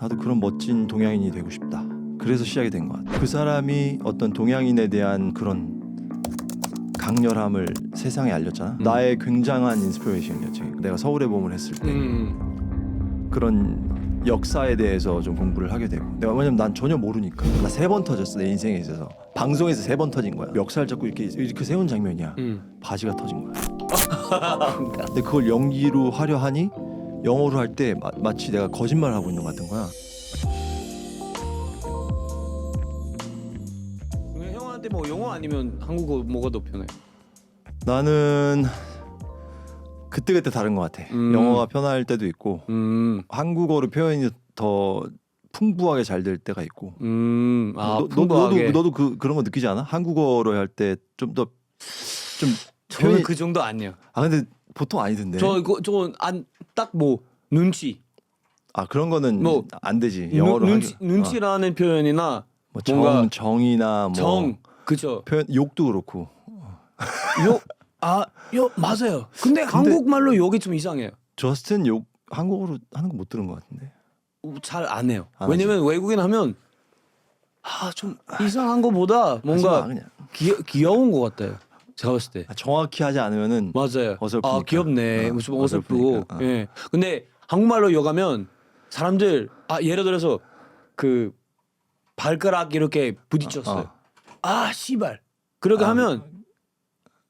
나도 그런 멋진 동양인이 되고 싶다. 그래서 시작이 된 것 같아. 그 사람이 어떤 동양인에 대한 그런 강렬함을 세상에 알렸잖아. 나의 굉장한 인스피레이션이었지. 내가 서울의 봄을 했을 때 그런 역사에 대해서 좀 공부를 하게 되고. 내가 왜냐면 난 전혀 모르니까. 나 3번 터졌어 내 인생에 있어서. 방송에서 3번 터진 거야. 역사를 자꾸 이렇게 세운 장면이야. 바지가 터진 거야. 근데 그걸 연기로 하려 하니 영어로 할 때 마치 내가 거짓말을 하고 있는 것 같은 거야. 형한테 뭐 영어 아니면 한국어 뭐가 더 편해? 나는 그때그때 다른 것 같아. 영어가 편할 때도 있고 한국어로 표현이 더 풍부하게 잘 될 때가 있고. 풍부하게. 너도 그런 거 느끼지 않아? 한국어로 할 때 좀 더 좀 저는 그 정도 아니에요. 아 근데 보통 아니던데. 저건 딱 뭐 눈치. 아 그런 거는 뭐 안 되지. 영어로 눈치라는 표현이나 뭐 뭔가 정이나 뭐 정 그쵸. 표현 욕도 그렇고. 요 맞아요. 근데 한국말로 욕이 좀 이상해요. 저스틴 욕 한국어로 하는 거 못 들은 것 같은데. 잘 안 해요. 안 왜냐면 외국인 하면 좀 이상한 거보다 뭔가 그냥. 귀여운 것 같아요. 제가 봤을 때. 정확히 하지 않으면은 맞아요. 어설프니까. 귀엽네. 무슨 어설프고. 어설프니까. 예. 근데 한국말로 욕하면 사람들 예를 들어서 그 발가락 이렇게 부딪혔어요. 씨발. 그렇게 하면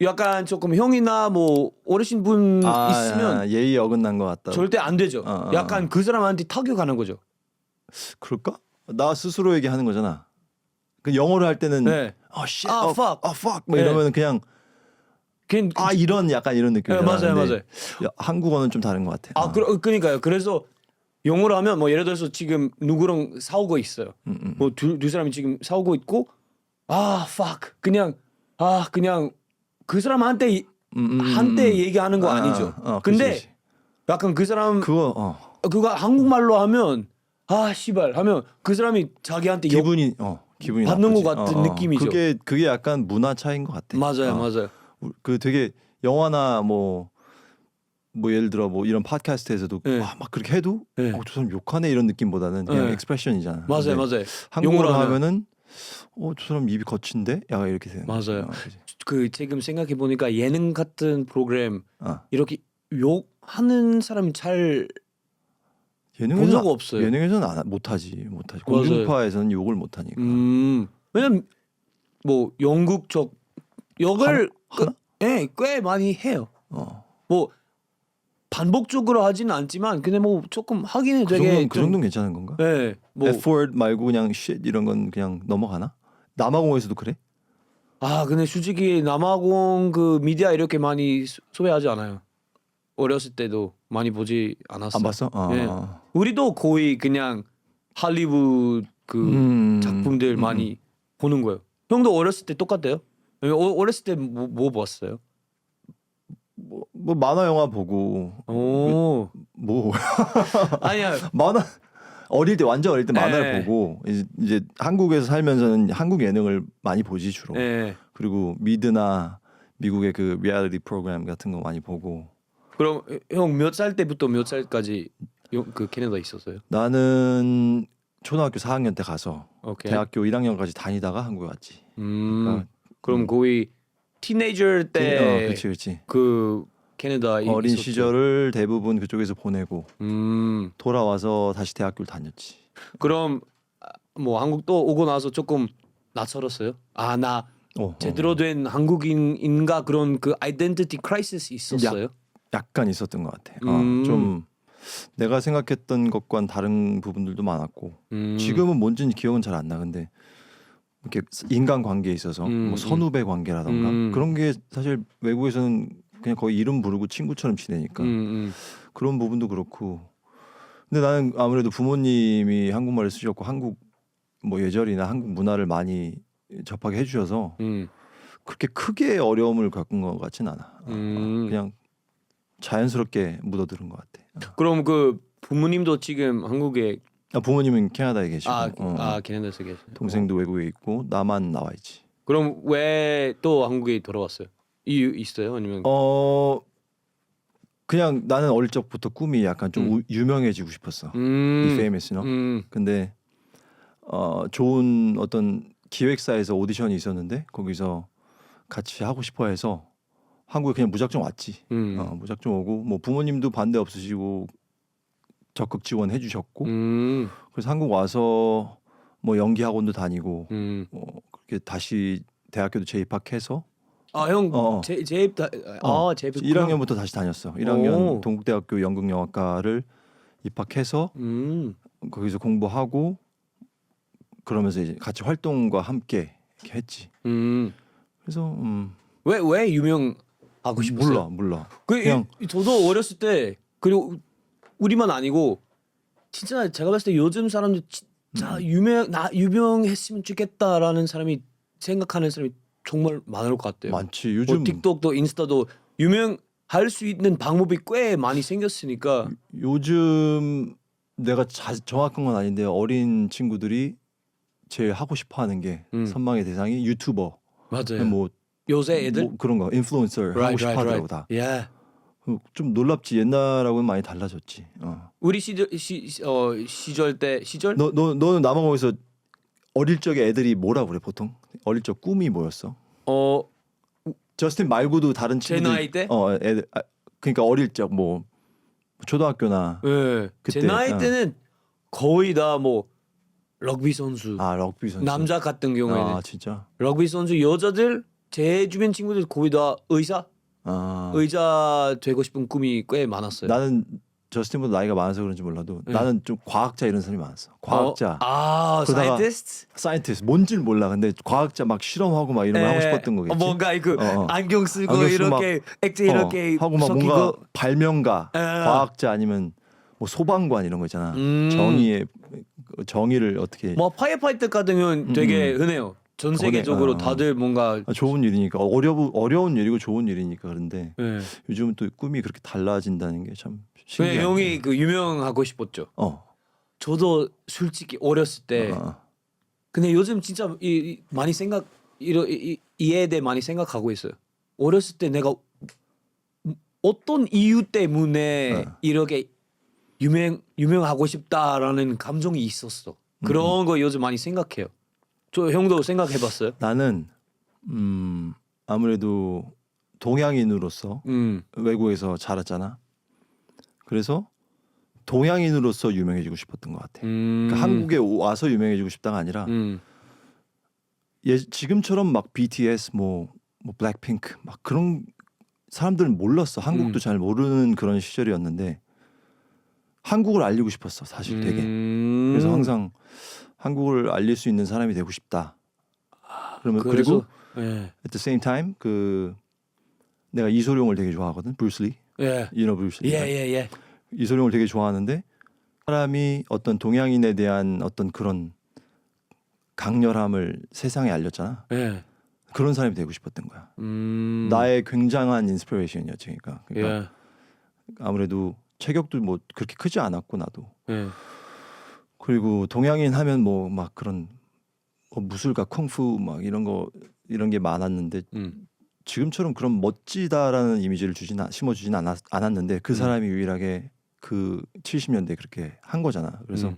약간 조금 형이나 뭐 어르신 분 있으면 예의 어긋난 것 같다. 절대 안 되죠. 약간 그 사람한테 타격하는 거죠. 그럴까? 나 스스로에게 하는 거잖아. 그 영어로 할 때는 네. shit, fuck. fuck 뭐 네. 이러면 그냥 이런 약간 이런 느낌이야. 맞아요. 한국어는 좀 다른 것 같아. 그러니까요. 그래서 영어로 하면 뭐 예를 들어서 지금 누구랑 싸우고 있어요. 뭐 두 사람이 지금 싸우고 있고 fuck 그냥 그 사람한테 한때 얘기하는 거 아니죠. 근데 그치. 약간 그 사람 그거 그거 한국말로 하면 씨발 하면 그 사람이 자기한테 기분이 받는 나쁘지. 것 같은 느낌이죠. 그게 약간 문화 차이인 것 같아. 맞아요. 그 되게 영화나 뭐 예를 들어 뭐 이런 팟캐스트에서도 네. 막 그렇게 해도 네. 저 사람 욕하네 이런 느낌보다는 그냥 네. 익스프레션이잖아. 맞아요. 한국어로 하면은 저 사람 입이 거친데? 약간 이렇게 되는. 맞아요. 그치. 그 지금 생각해 보니까 예능 같은 프로그램 이렇게 욕하는 사람이 잘 본 적 없어요. 예능에서는 못하지. 공중파에서는 욕을 못하니까. 왜냐면 뭐 영국적 욕을 하나? 꽤 많이 해요. 뭐 반복적으로 하지는 않지만 근데 뭐 조금 하기는 되게 그 정도는 괜찮은 건가? 네. 뭐 F-word 말고 그냥 shit 이런 건 그냥 넘어가나? 남아공에서도 그래? 근데 솔직히 남아공 그 미디어 이렇게 많이 소외하지 않아요. 어렸을 때도 많이 보지 않았어요. 안 봤어? 네. 우리도 거의 그냥 할리우드 그 작품들 많이 보는 거예요. 형도 어렸을 때 똑같대요? 어렸을 때 뭐 봤어요? 뭐 만화 영화 보고 뭐 아니야. 만화 완전 어릴 때 만화를 보고 이제 한국에서 살면서는 한국 예능을 많이 보지 주로. 그리고 미드나 미국의 그 리얼리티 프로그램 같은 거 많이 보고. 그럼 형 몇 살 때부터 몇 살까지 그 캐나다에 있었어요? 나는 초등학교 4학년 때 가서 대학교 1학년까지 다니다가 한국에 왔지. 그러니까, 그럼 거의 티네이저 때 그치. 그 캐나다에 어린 있었죠. 시절을 대부분 그쪽에서 보내고 돌아와서 다시 대학교를 다녔지. 그럼 뭐 한국 또 오고 나서 조금 낯설었어요? 나 제대로 된 한국인인가 그런 그 아이덴티티 크라이시스 있었어요? 약간 있었던 것 같아. 좀 내가 생각했던 것과는 다른 부분들도 많았고 지금은 뭔지는 기억은 잘 안 나. 근데 이렇게 인간 관계에 있어서 뭐 선후배 관계라던가 그런 게 사실 외국에서는 그냥 거의 이름 부르고 친구처럼 지내니까 그런 부분도 그렇고. 근데 나는 아무래도 부모님이 한국말을 쓰셨고 한국 뭐 예절이나 한국 문화를 많이 접하게 해주셔서 그렇게 크게 어려움을 겪은 것 같진 않아. 그냥 자연스럽게 묻어들은 것 같아. 그럼 그 부모님도 지금 한국에 부모님은 캐나다에 계시고 캐나다에서 계세요. 동생도 외국에 있고 나만 나와 있지. 그럼 왜 또 한국에 돌아왔어요? 이유 있어요? 아니면 그냥 나는 어릴 적부터 꿈이 약간 좀 유명해지고 싶었어. 이 페이머스너. 근데 좋은 어떤 기획사에서 오디션이 있었는데 거기서 같이 하고 싶어해서 한국에 그냥 무작정 왔지. 무작정 오고 뭐 부모님도 반대 없으시고 적극 지원해 주셨고 그래서 한국 와서 뭐 연기 학원도 다니고 그렇게 다시 대학교도 재입학해서 형 재입 재입 1학년부터 다시 다녔어. 1학년 동국대학교 연극영화과를 입학해서 거기서 공부하고 그러면서 이제 같이 활동과 함께 이렇게 했지. 그래서 왜 유명하고 싶었어요? 몰라. 그냥 저도 어렸을 때 그리고 우리만 아니고 진짜 제가 봤을 때 요즘 사람들 진짜 유명했으면 좋겠다라는 사람이 생각하는 사람이 정말 많을 것 같아요. 많지. 요즘 뭐 틱톡도 인스타도 유명할 수 있는 방법이 꽤 많이 생겼으니까 요즘 내가 정확한 건 아닌데 어린 친구들이 제일 하고 싶어하는 게 선망의 대상이 유튜버. 맞아요. 뭐 요새 애들 뭐 그런 거 인플루언서 하고 싶어하더라고 다. Yeah. 좀 놀랍지. 옛날하고는 많이 달라졌지. 우리 시절 때 너는 남아공에서 어릴 적에 애들이 뭐라 그래 보통? 어릴 적 꿈이 뭐였어? 저스틴 말고도 다른 친구들 제 나이 때? 애들 그러니까 어릴 적 뭐 초등학교나 네. 그때, 제 나이 때는 거의 다 뭐 럭비 선수. 럭비 선수. 남자 같은 경우에는 진짜. 럭비 선수, 여자들 제 주변 친구들 거의 다 의사 되고 싶은 꿈이 꽤 많았어요. 나는 저스틴보다 나이가 많아서 그런지 몰라도 나는 좀 과학자 이런 사람이 많았어. 과학자. 사이언티스트 뭔지를 몰라. 근데 과학자 막 실험하고 막 이런 거 하고 싶었던 거겠지. 뭔가 그 안경 쓰고 이렇게 액체 이렇게 하고 막 섞이고. 뭔가 발명가, 과학자 아니면 뭐 소방관 이런 거 있잖아. 정의를 어떻게 뭐 파이어파이터 같은 경우는 되게 흔해요. 전 세계적으로 다들 뭔가 좋은 일이니까 어려운 일이고 좋은 일이니까. 그런데 요즘은 또 꿈이 그렇게 달라진다는 게 참 신기해. 형이 그 유명하고 싶었죠. 저도 솔직히 어렸을 때 근데 요즘 진짜 많이 이에 대해 많이 생각하고 있어요. 어렸을 때 내가 어떤 이유 때문에 이렇게 유명하고 싶다라는 감정이 있었어. 그런 거 요즘 많이 생각해요. 저 형도 생각해봤어요? 나는 아무래도 동양인으로서 외국에서 자랐잖아. 그래서 동양인으로서 유명해지고 싶었던 것 같아. 그러니까 한국에 와서 유명해지고 싶다가 아니라 지금처럼 막 BTS 뭐 블랙핑크 막 그런 사람들은 몰랐어. 한국도 잘 모르는 그런 시절이었는데 한국을 알리고 싶었어 사실 되게. 그래서 항상 한국을 알릴 수 있는 사람이 되고 싶다. 그리고 at the same time 내가 이소룡을 되게 좋아하거든. 브루스 리. 브루스 리. 이소룡을 되게 좋아하는데 사람이 어떤 동양인에 대한 어떤 그런 강렬함을 세상에 알렸잖아. 그런 사람이 되고 싶었던 거야. 나의 굉장한 인스피레이션이었지. 그러니까 아무래도 체격도 뭐 그렇게 크지 않았고 나도. 그리고 동양인 하면 뭐 막 그런 무술가 쿵푸 막 이런 게 많았는데 지금처럼 그런 멋지다라는 이미지를 심어주진 않았는데 그 사람이 유일하게 그 70년대 그렇게 한 거잖아. 그래서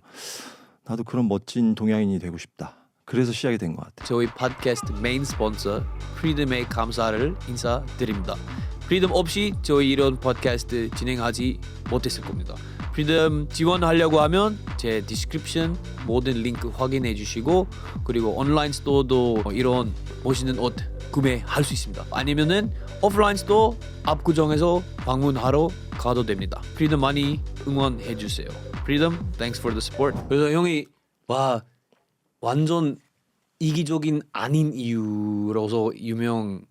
나도 그런 멋진 동양인이 되고 싶다. 그래서 시작이 된 것 같아. 저희 팟캐스트 메인 스폰서 프리덤에 감사를 인사드립니다. 프리덤 없이 저희 이런 팟캐스트 진행하지 못했을 겁니다. 프리덤 지원하려고 하면 제 디스크립션 모든 링크 확인해 주시고 그리고 온라인 스토어도 이런 멋있는 옷 구매할 수 있습니다. 아니면은 오프라인 스토어 압구정에서 방문하러 가도 됩니다. 프리덤 많이 응원해 주세요. 프리덤, thanks for the support. 그래서 형이 완전 이기적인 아닌 이유로서 유명하고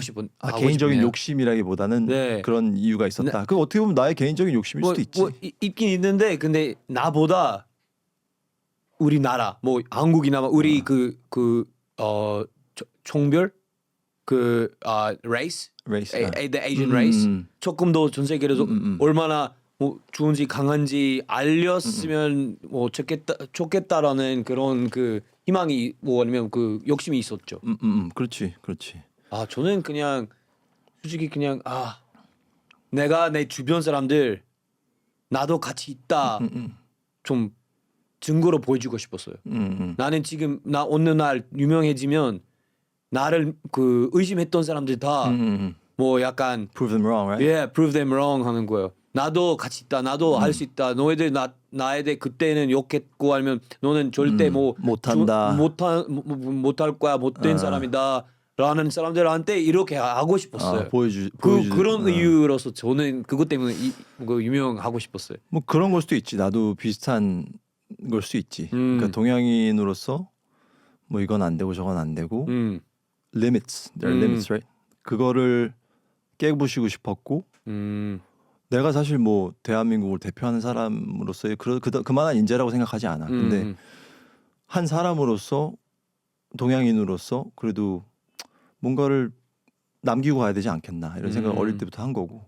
싶은 개인적인 싶네요. 욕심이라기보다는 그런 이유가 있었다. 그 어떻게 보면 나의 개인적인 욕심일 수도 있지. 있긴 있는데 근데 나보다 우리나라 뭐 한국이나 우리 총별 race, the Asian race 조금 더 전 세계에서 얼마나 뭐 좋은지 강한지 알렸으면 뭐 좋겠다라는 그런 그 희망이 뭐 아니면 그 욕심이 있었죠. 그렇지. 저는 그냥 솔직히 그냥 내가 내 주변 사람들 나도 같이 있다 좀 증거로 보여주고 싶었어요. 나는 지금 나 어느 날 유명해지면 나를 그 의심했던 사람들 다 뭐 약간 Prove them wrong, right? yeah, prove them wrong 하는 거예요. 나도 같이 있다. 나도 할 수 있다. 너희들 나에 대해 그때는 욕했고 아니면 너는 절대 뭐 못한다. 못할 거야. 못된 사람이다. 라는 사람들한테 이렇게 하고 싶었어요. 보여주 그런 이유로서 저는 그것 때문에 그 유명하고 싶었어요. 뭐 그런 걸 수도 있지. 나도 비슷한 걸 수 있지. 그러니까 동양인으로서 뭐 이건 안 되고 저건 안 되고 limits, there are limits, right? 그거를 깨부시고 싶었고 내가 사실 뭐 대한민국을 대표하는 사람으로서의 그만한 인재라고 생각하지 않아. 근데 한 사람으로서 동양인으로서 그래도 뭔가를 남기고 가야 되지 않겠나 이런 생각을 어릴 때부터 한 거고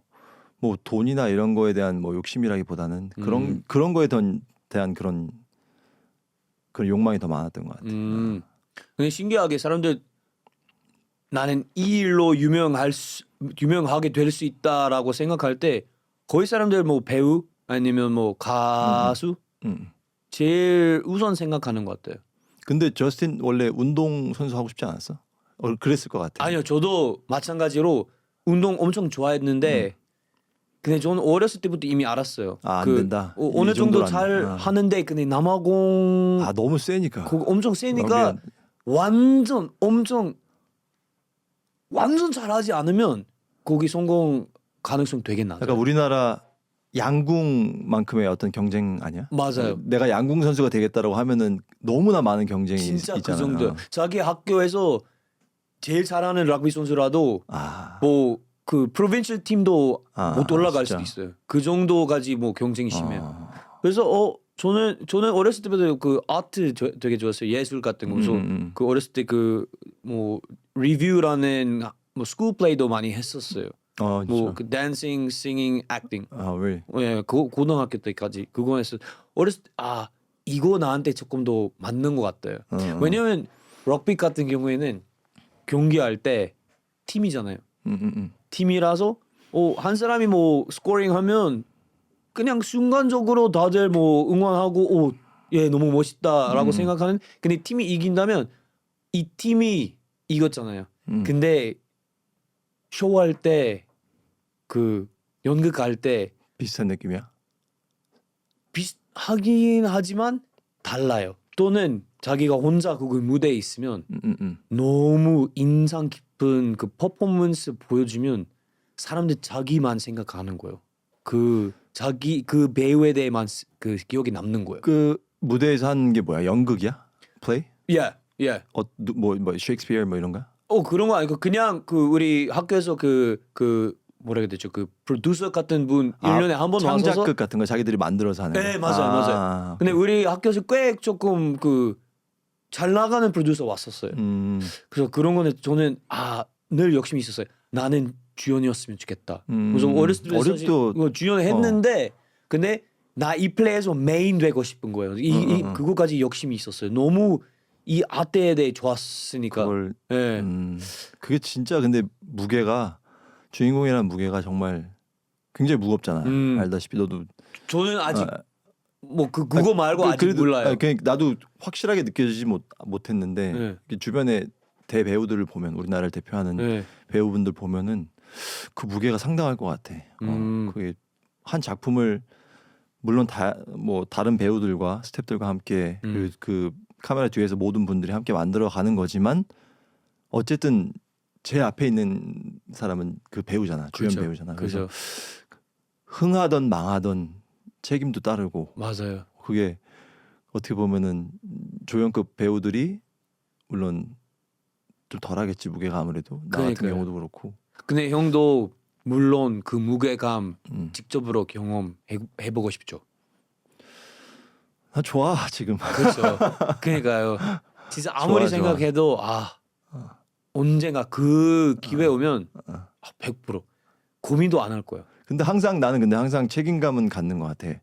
뭐 돈이나 이런 거에 대한 뭐 욕심이라기보다는 그런 거에 대한 그런 욕망이 더 많았던 것 같아. 근데 신기하게 사람들 나는 이 일로 유명하게 될 수 있다라고 생각할 때 거의 사람들 뭐 배우 아니면 뭐 가수 제일 우선 생각하는 것 같아요. 근데 저스틴 원래 운동 선수 하고 싶지 않았어? 그랬을 것 같아. 아니요, 저도 마찬가지로 운동 엄청 좋아했는데 근데 저는 어렸을 때부터 이미 알았어요. 안 된다. 어느 정도 잘 하는데 근데 남아공 너무 세니까. 그거 엄청 세니까 완전 잘하지 않으면 거기 성공 가능성 되게 낮아요. 그러니까 우리나라 양궁만큼의 어떤 경쟁 아니야? 맞아요. 내가 양궁 선수가 되겠다라고 하면은 너무나 많은 경쟁이 진짜 있잖아. 그 정도. 자기 학교에서 제일 잘하는 락비 선수라도 뭐 그 프로빈셜 팀도 못 올라갈 진짜. 수도 있어요. 그 정도까지 뭐 경쟁이 심해요. 그래서 저는 어렸을 때부터 그 아트 되게 좋았어요. 예술 같은 거. 그래서 그 어렸을 때 그 뭐 리뷰라는 뭐 스쿨 플레이도 많이 했었어요. 뭐 그 댄싱, 싱잉, 액팅. really? 예, 고등학교 때까지 그거 했어. 어렸을 때 이거 나한테 조금 더 맞는 것 같아요. 왜냐면 럭비 같은 경우에는 경기할 때 팀이잖아요. 팀이라서 한 사람이 뭐 스코링하면 그냥 순간적으로 다들 뭐 응원하고 얘 너무 멋있다라고 생각하는. 근데 팀이 이긴다면 이 팀이 이겼잖아요. 근데 쇼할 때 그 연극할 때 비슷한 느낌이야? 비슷하긴 하지만 달라요. 또는 자기가 혼자 그 무대에 있으면 너무 인상 깊은 그 퍼포먼스 보여주면 사람들 자기만 생각하는 거예요. 그 배우에 대해만 그 기억이 남는 거예요. 그 무대에서 한 게 뭐야? 연극이야? 플레이? Yeah. 뭐 셰익스피어 뭐 이런가? 그런 거 아니고 그냥 그 우리 학교에서 그 뭐라 해야 되죠? 그 프로듀서 같은 분 1년에 한 번 와서 창작극 같은 거 자기들이 만들어서 하는 거. 네, 맞아요. 근데 우리 학교에서 꽤 조금 그 잘 나가는 프로듀서 왔었어요. 그래서 그런 거는 저는 늘 욕심이 있었어요. 나는 주연이었으면 좋겠다. 그래서 어렸을 때 사실 주연을 했는데 근데 나 이 플레이에서 메인 되고 싶은 거예요. 그거까지 욕심이 있었어요. 너무 이 아트에 대해 좋았으니까. 그걸 네. 그게 진짜 근데 무게가 주인공이라는 무게가 정말 굉장히 무겁잖아. 알다시피 너도. 저는 아직 뭐 그거 말고 아직 그래도, 몰라요. 그냥 나도 확실하게 느껴지지 못했는데 주변에 대배우들을 보면 우리나라를 대표하는 배우분들 보면은 그 무게가 상당할 것 같아. 그게 한 작품을 물론 뭐 다른 배우들과 스태프들과 함께 그 카메라 뒤에서 모든 분들이 함께 만들어가는 거지만 어쨌든 제 앞에 있는 사람은 그 배우잖아. 주연 배우잖아. 그래서 흥하던 망하던 책임도 따르고. 맞아요. 그게 어떻게 보면은 조연급 배우들이 물론 좀 덜하겠지 무게가 아무래도 나 같은 경우도 그렇고. 근데 형도 물론 그 무게감 직접으로 경험해보고 싶죠. 나 좋아 지금. 그렇죠. 그러니까요. 진짜 아무리 생각해도 언젠가 그 기회 오면 100% 고민도 안 할 거야. 근데 항상 책임감은 갖는 것 같아.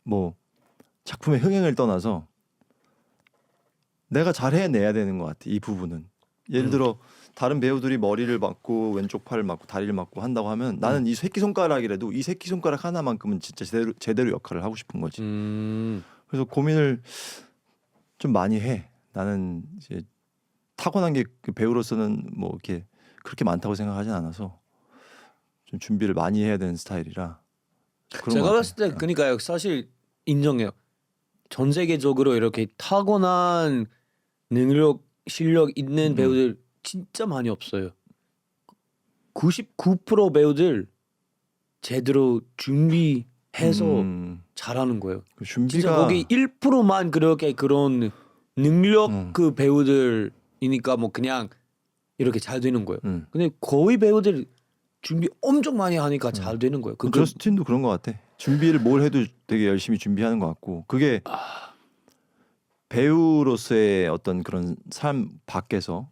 뭐 작품의 흥행을 떠나서 내가 잘 해내야 되는 것 같아. 이 부분은 예를 들어 다른 배우들이 머리를 맞고 왼쪽 팔을 맞고 다리를 맞고 한다고 하면 나는 이 새끼 손가락이라도 이 새끼 손가락 하나만큼은 진짜 제대로 역할을 하고 싶은 거지. 그래서 고민을 좀 많이 해. 나는 이제 타고난 게 그 배우로서는 뭐 이렇게 그렇게 많다고 생각하진 않아서 좀 준비를 많이 해야 되는 스타일이라. 그런 제가 것 봤을 때 같아. 그러니까요. 사실 인정해요. 전 세계적으로 이렇게 타고난 능력, 실력 있는 배우들 진짜 많이 없어요. 99% 배우들 제대로 준비해서 잘하는 거예요. 그 진짜 준비가 거기 1%만 그렇게 그런 능력 그 배우들이니까 뭐 그냥 이렇게 잘 되는 거예요. 근데 거의 배우들 준비 엄청 많이 하니까 잘 되는 거예요. 그 저스틴도 그런 것 같아. 준비를 뭘 해도 되게 열심히 준비하는 것 같고 그게 배우로서의 어떤 그런 삶 밖에서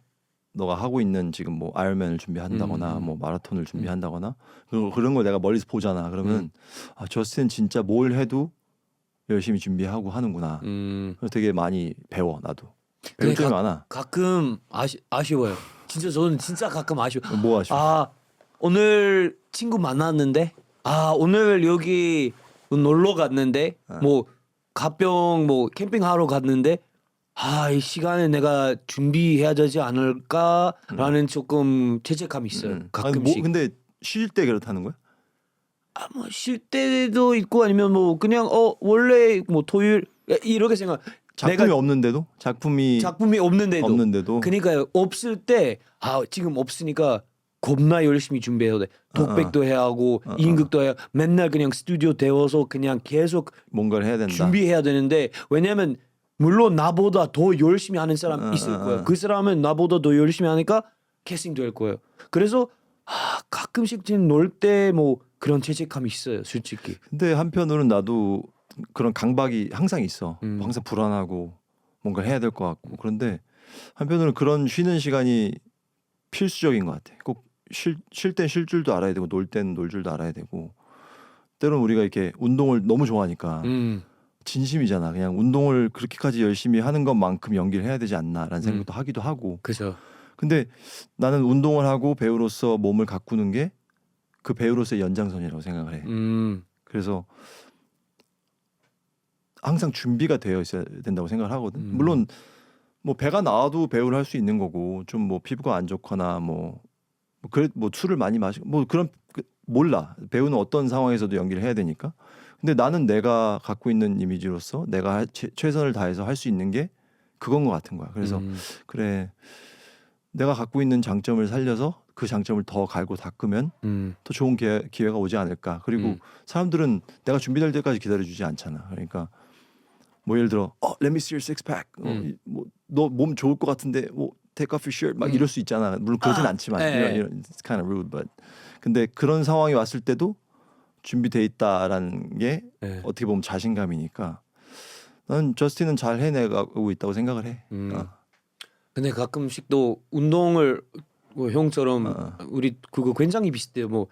너가 하고 있는 지금 뭐 아이언맨을 준비한다거나 뭐 마라톤을 준비한다거나 그런 걸 내가 멀리서 보잖아. 그러면 아, 저스틴 진짜 뭘 해도 열심히 준비하고 하는구나. 그래서 되게 많이 배워 나도. 배울 점이 많아. 가끔 아쉬워요. 진짜 저는 진짜 가끔 아쉬워. 뭐 아쉬워? 아 오늘 친구 만났는데 오늘 여기 놀러 갔는데 뭐 가평 뭐 캠핑하러 갔는데 이 시간에 내가 준비해야 되지 않을까라는 조금 죄책감이 있어요. 아니, 가끔씩. 근데 쉴 때 그렇다는 거야? 뭐 쉴 때도 있고 아니면 뭐 그냥 원래 뭐 토요일 이렇게 생각. 작품이 없는데도 작품이 없는데도 그러니까요. 없을 때 지금 없으니까 겁나 열심히 준비해야 돼. 독백도 해야 하고 인극도 해야 맨날 그냥 스튜디오 데워서 그냥 계속 뭔가를 해야 된다. 준비해야 되는데 왜냐면 물론 나보다 더 열심히 하는 사람 있을 거예요. 그 사람은 나보다 더 열심히 하니까 캐스팅 될 거예요. 그래서 가끔씩 지금 놀 때 뭐 그런 죄책감이 있어요, 솔직히. 근데 한편으로는 나도 그런 강박이 항상 있어. 항상 불안하고 뭔가 해야 될 것 같고. 그런데 한편으로는 그런 쉬는 시간이 필수적인 것 같아. 꼭 쉴 땐 쉴 줄도 알아야 되고 놀 땐 놀 줄도 알아야 되고. 때로는 우리가 이렇게 운동을 너무 좋아하니까 진심이잖아. 그냥 운동을 그렇게까지 열심히 하는 것만큼 연기를 해야 되지 않나라는 생각도 하기도 하고. 그죠. 근데 나는 운동을 하고 배우로서 몸을 가꾸는 게 그 배우로서의 연장선이라고 생각을 해. 그래서 항상 준비가 되어 있어야 된다고 생각을 하거든. 물론 뭐 배가 나와도 배우를 할 수 있는 거고 좀 뭐 피부가 안 좋거나 뭐 술을 많이 마시고 뭐 그런 몰라. 배우는 어떤 상황에서도 연기를 해야 되니까. 근데 나는 내가 갖고 있는 이미지로서 내가 최선을 다해서 할 수 있는 게 그건 것 같은 거야. 그래서 그래 내가 갖고 있는 장점을 살려서 그 장점을 더 갈고 닦으면 더 좋은 기회가 오지 않을까. 그리고 사람들은 내가 준비될 때까지 기다려주지 않잖아. 그러니까 뭐 예를 들어 let me see your six pack. 뭐 너 몸 좋을 것 같은데 뭐 take off your shirt 막 이럴 수 있잖아. 물론 그러진 않지만 이런 it's kind of rude, but 근데 그런 상황이 왔을 때도 준비돼 있다라는 게 어떻게 보면 자신감이니까 나는 저스틴은 잘 해내가고 있다고 생각을 해. 근데 가끔씩 또 운동을 뭐 형처럼 우리 그거 굉장히 비슷해요. 뭐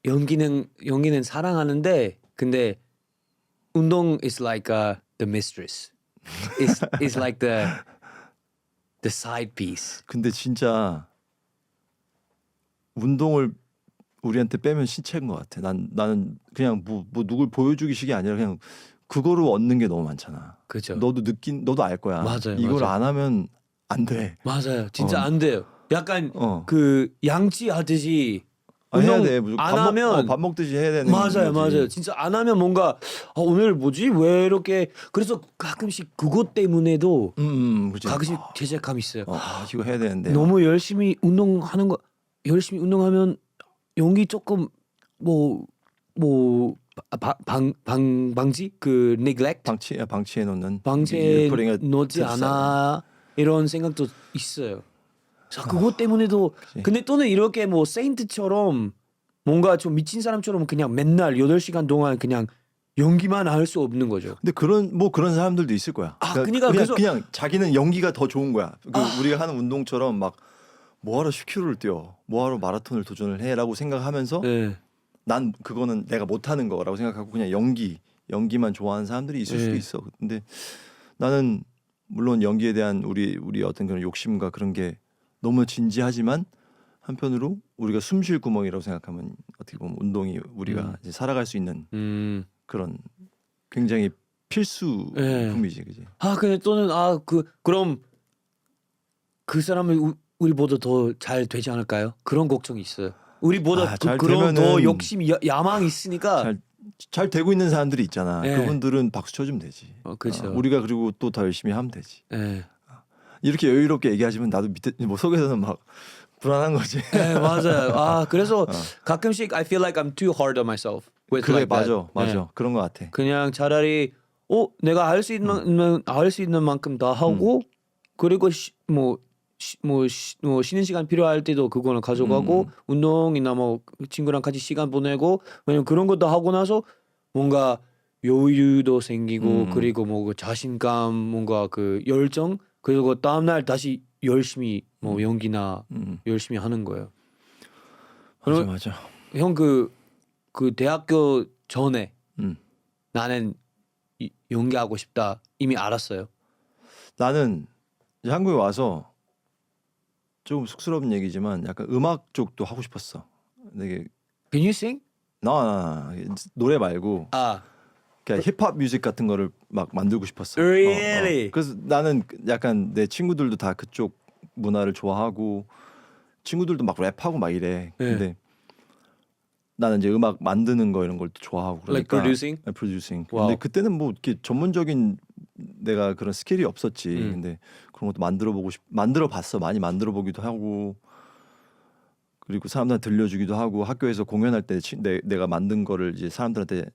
연기는 사랑하는데 근데 운동 is like the mistress. It's like the side piece. 근데 진짜 운동을 우리한테 빼면 신체인 것 같아. 나는 그냥 뭐 누굴 보여주기식이 아니라 그냥 그거로 얻는 게 너무 많잖아. 그죠. 너도 알 거야. 맞아요. 이걸 안 하면 안 돼. 맞아요. 진짜 안 돼요. 약간 어. 그 양치하듯이 해야 돼. 무조건 안 하면 밥 먹듯이 해야 되는 맞아요, 거지. 맞아요. 진짜 안 하면 뭔가 오늘 뭐지? 왜 이렇게 그래서 가끔씩 그것 때문에도 그치. 가끔씩 죄책감 있어요. 이거 해야 되는데. 너무 열심히 운동하면 용기 조금 방지 그 neglect 방치해 놓는 방치해 놓지 않아 이런 생각도 있어요. 자 그것 때문에도 근데 또는 이렇게 뭐 세인트처럼 뭔가 좀 미친 사람처럼 그냥 맨날 8시간 동안 그냥 연기만 할 수 없는 거죠. 근데 그런 사람들도 있을 거야. 그러니까 그냥 자기는 연기가 더 좋은 거야. 우리가 하는 운동처럼 막 뭐하러 10km를 뛰어, 뭐하러 마라톤을 도전을 해라고 생각하면서 난 그거는 내가 못하는 거라고 생각하고 그냥 연기만 좋아하는 사람들이 있을 수도 있어. 근데 나는 물론 연기에 대한 우리 어떤 그런 욕심과 그런 게 너무 진지하지만 한편으로 우리가 숨 쉴 구멍이라고 생각하면 어떻게 보면 운동이 우리가 이제 살아갈 수 있는 그런 굉장히 필수품이지, 그지? 근데 또는 그럼 그 사람은 우리보다 더 잘 되지 않을까요? 그런 걱정이 있어요. 우리보다 잘 그런 더 되면은 욕심이 야망이 있으니까. 잘 되고 있는 사람들이 있잖아. 네. 그분들은 박수 쳐주면 되지. 그렇죠. 우리가 그리고 또 더 열심히 하면 되지. 네. 이렇게 여유롭게 얘기하지만 나도 밑에 뭐 속에서는 막 불안한 거지. 네, 맞아요. 그래서 가끔씩 I feel like I'm too hard on myself. with 그래, like that. 맞아. 네. 그런 거 같아. 그냥 차라리 내가 할 수 있는 만큼 다 하고 그리고 쉬는 시간 필요할 때도 그거는 가져가고 운동이나 뭐 친구랑 같이 시간 보내고 왜냐면 그런 것도 하고 나서 뭔가 여유도 생기고 그리고 뭐 그 자신감 뭔가 그 열정 그리고 다음날 다시 열심히 뭐 연기나 열심히 하는 거예요. 맞아. 형 그 대학교 전에 나는 연기하고 싶다 이미 알았어요. 나는 이제 한국에 와서 조금 쑥스러운 얘기지만 약간 음악 쪽도 하고 싶었어. 되게 Can you sing? 나 노래 말고 그냥 힙합 뮤직 같은 거를 막 만들고 싶었어. Really? 그래서 나는 약간 내 친구들도 다 그쪽 문화를 좋아하고 친구들도 막 랩하고 막 이래. 근데 나는 이제 음악 만드는 거 이런 걸 또 좋아하고 그러니까 Like producing? producing. 와우. 근데 그때는 뭐 이렇게 전문적인 내가 그런 스킬이 없었지. 근데 그런 것도 만들어 봤어. 많이 만들어 보기도 하고 그리고 사람들한테 들려주기도 하고 학교에서 공연할 때 내가 만든 거를 이제 사람들한테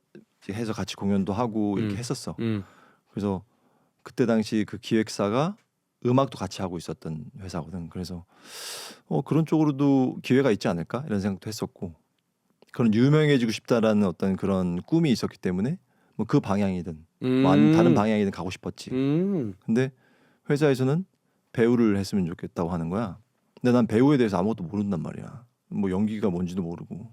해서 같이 공연도 하고 이렇게 했었어. 그래서 그때 당시 그 기획사가 음악도 같이 하고 있었던 회사거든. 그래서 그런 쪽으로도 기회가 있지 않을까 이런 생각도 했었고 그런 유명해지고 싶다라는 어떤 그런 꿈이 있었기 때문에 뭐 그 방향이든 뭐 다른 방향이든 가고 싶었지. 근데 회사에서는 배우를 했으면 좋겠다고 하는 거야. 근데 난 배우에 대해서 아무것도 모른단 말이야. 뭐 연기가 뭔지도 모르고.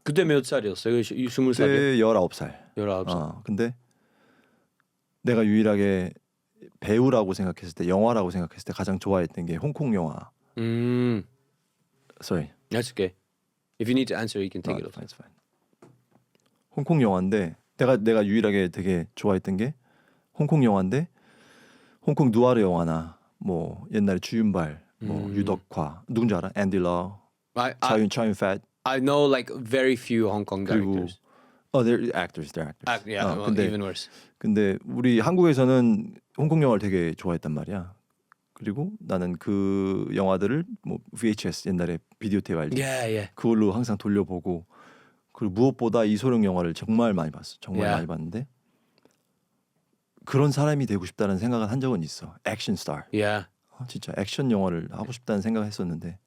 그때 몇 살이었어요? 20살이요? 그때 19살. 19살. 근데 내가 유일하게 배우라고 생각했을 때 영화라고 생각했을 때 가장 좋아했던 게 홍콩 영화. Sorry. That's okay. If you need to answer, you can take it off. It's fine. 홍콩 영화인데 내가 유일하게 되게 좋아했던 게 홍콩 영화인데 홍콩 누아르 영화나 뭐 옛날에 주윤발, 뭐 유덕화 누군지 알아? 앤디 러, 차윤 팻. I know like very few Hong Kong 그리고 directors. they're actors. Yeah, well, 근데 even worse. 근데 우리 한국에서는 홍콩 영화를 되게 좋아했단 말이야. 그리고 나는 그 영화들을 뭐 VHS 옛날에 비디오 테이프 알지? Yeah. 그걸로 항상 돌려보고 그리고 무엇보다 이소룡 영화를 정말 많이 봤어. 정말 많이 봤는데 그런 사람이 되고 싶다는 생각을 한 적은 있어. 액션 스타. Yeah. 진짜 액션 영화를 하고 싶다는 생각을 했었는데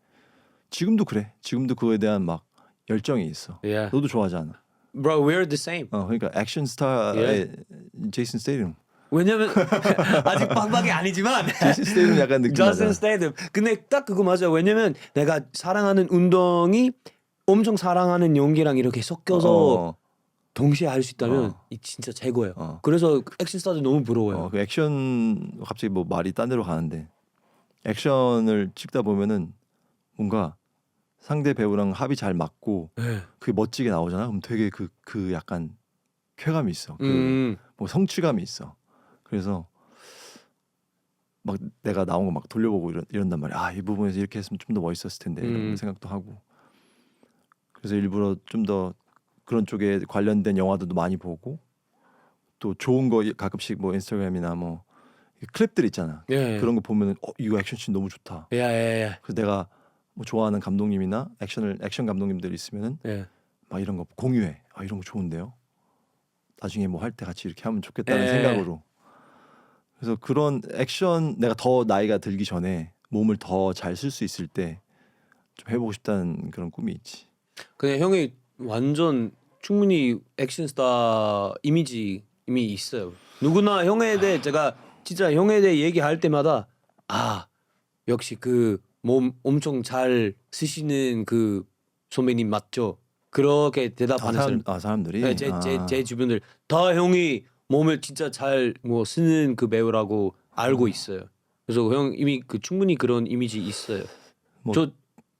지금도 그래. 지금도 그거에 대한 막 열정이 있어. Yeah. 너도 좋아하잖아. Bro, we're the same. 그러니까 액션 스타의 제이슨 스테이텀. 왜냐면 아직 빡빡이 아니지만 제이슨 스테이텀 약간 느낌 나잖아. 저슨 스테이텀. 근데 딱 그거 맞아. 왜냐면 내가 사랑하는 운동이 엄청 사랑하는 연기랑 이렇게 섞여서 동시에 할 수 있다면 이 진짜 최고예요. 그래서 액션 스타들 너무 부러워요. 그 액션 갑자기 뭐 말이 딴 데로 가는데 액션을 찍다 보면은 뭔가 상대 배우랑 합이 잘 맞고 그게 멋지게 나오잖아. 그럼 되게 그 약간 쾌감이 있어. 뭐 성취감이 있어. 그래서 막 내가 나온 거 막 돌려보고 이런단 말이야. 이 부분에서 이렇게 했으면 좀 더 멋있었을 텐데 이런 생각도 하고. 그래서 일부러 좀 더 그런 쪽에 관련된 영화들도 많이 보고 또 좋은 거 가끔씩 뭐 인스타그램이나 뭐 클립들 있잖아. 그런 거 보면은 이거 액션씬 너무 좋다. 그래서 내가 뭐 좋아하는 감독님이나 액션 감독님들 있으면은 막 이런 거 공유해. 이런 거 좋은데요. 나중에 뭐 할 때 같이 이렇게 하면 좋겠다는 생각으로. 그래서 그런 액션 내가 더 나이가 들기 전에 몸을 더 잘 쓸 수 있을 때 좀 해보고 싶다는 그런 꿈이 있지. 근데 형이 완전 충분히 액션 스타 이미지 이미 있어요. 누구나 형에 대해 제가 진짜 형에 대해 얘기할 때마다 역시 그 몸 엄청 잘 쓰시는 그 선배님 맞죠? 그렇게 대답하는 사람들이 제 주변들 다 형이 몸을 진짜 잘 뭐 쓰는 그 배우라고 알고 있어요. 그래서 형 이미 그 충분히 그런 이미지 있어요. 뭐- 저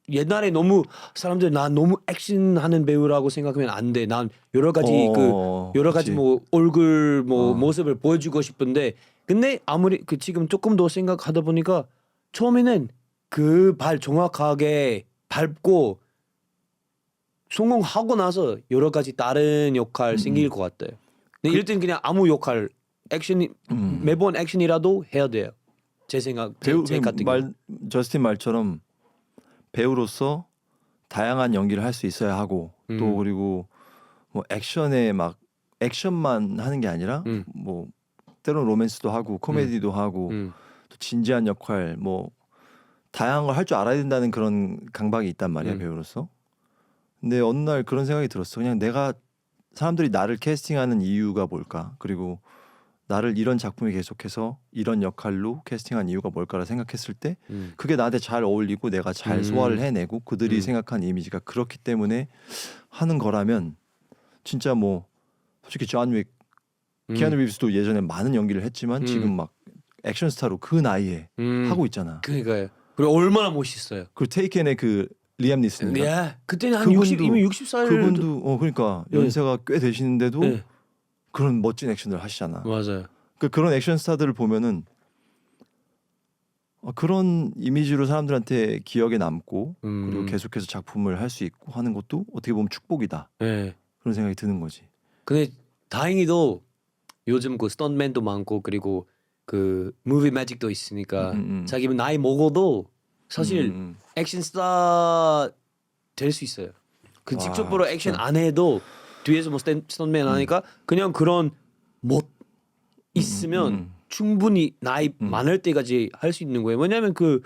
옛날에 너무 사람들 난 너무 액션하는 배우라고 생각하면 안 돼. 난 여러 가지 여러 가지 그치. 뭐 얼굴 뭐 어. 모습을 보여주고 싶은데 근데 아무리 그 지금 조금 더 생각하다 보니까 처음에는 그 발 정확하게 밟고 성공하고 나서 여러 가지 다른 역할 생길 것 같아요. 근데 이럴 땐 그냥 아무 역할 액션 매번 액션이라도 해야 돼요. 제 생각 배우 제 같은 경우. 저스틴 말처럼 배우로서 다양한 연기를 할 수 있어야 하고 또 그리고 뭐 액션에 막 액션만 하는 게 아니라 뭐 때로는 로맨스도 하고 코미디도 하고 또 진지한 역할 뭐 다양한 걸 할 줄 알아야 된다는 그런 강박이 있단 말이야 배우로서. 근데 어느 날 그런 생각이 들었어. 그냥 내가 사람들이 나를 캐스팅하는 이유가 뭘까? 그리고 나를 이런 작품에 계속해서 이런 역할로 캐스팅한 이유가 뭘까라 생각했을 때 그게 나한테 잘 어울리고 내가 잘 소화를 해내고 그들이 생각한 이미지가 그렇기 때문에 하는 거라면 진짜 뭐 솔직히 존 윅, 키아누 리브스도 예전에 많은 연기를 했지만 지금 막 액션 스타로 그 나이에 하고 있잖아. 그러니까요. 그리고 얼마나 멋있어요. 그리고 테이켄의 그 리암 니슨인가? 예, 그때는 한 그분도- 60, 이미 60살 그분도 그러니까 예. 연세가 꽤 되시는데도 네. 그런 멋진 액션을 하시잖아. 맞아요. 그런 액션 스타들을 보면은 그런 이미지로 사람들한테 기억에 남고 그리고 계속해서 작품을 할 수 있고 하는 것도 어떻게 보면 축복이다. 예. 그런 생각이 드는 거지. 근데 다행히도 요즘 그 스턴트맨도 많고 그리고 그 무비 매직도 있으니까 자기 나이 먹어도 사실 액션 스타 될 수 있어요. 그 직접적으로 액션 안 해도 뒤에서 뭐 스턴트맨 하니까 그냥 그런 멋 있으면 충분히 나이 많을 때까지 할 수 있는 거예요. 왜냐하면 그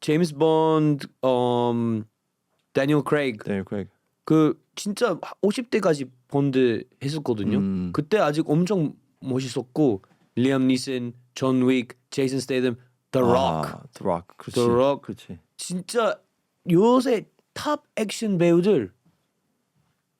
제임스 본드, 다니엘 크레이그 데니엘 크레이그. 그 진짜 50대까지 본드 했었거든요. 그때 아직 엄청 멋있었고 리암 니슨, 존 윅, 제이슨 스테이덤, The Rock, The Rock. 그렇지. The Rock. 그렇지. 진짜 요새 탑 액션 배우들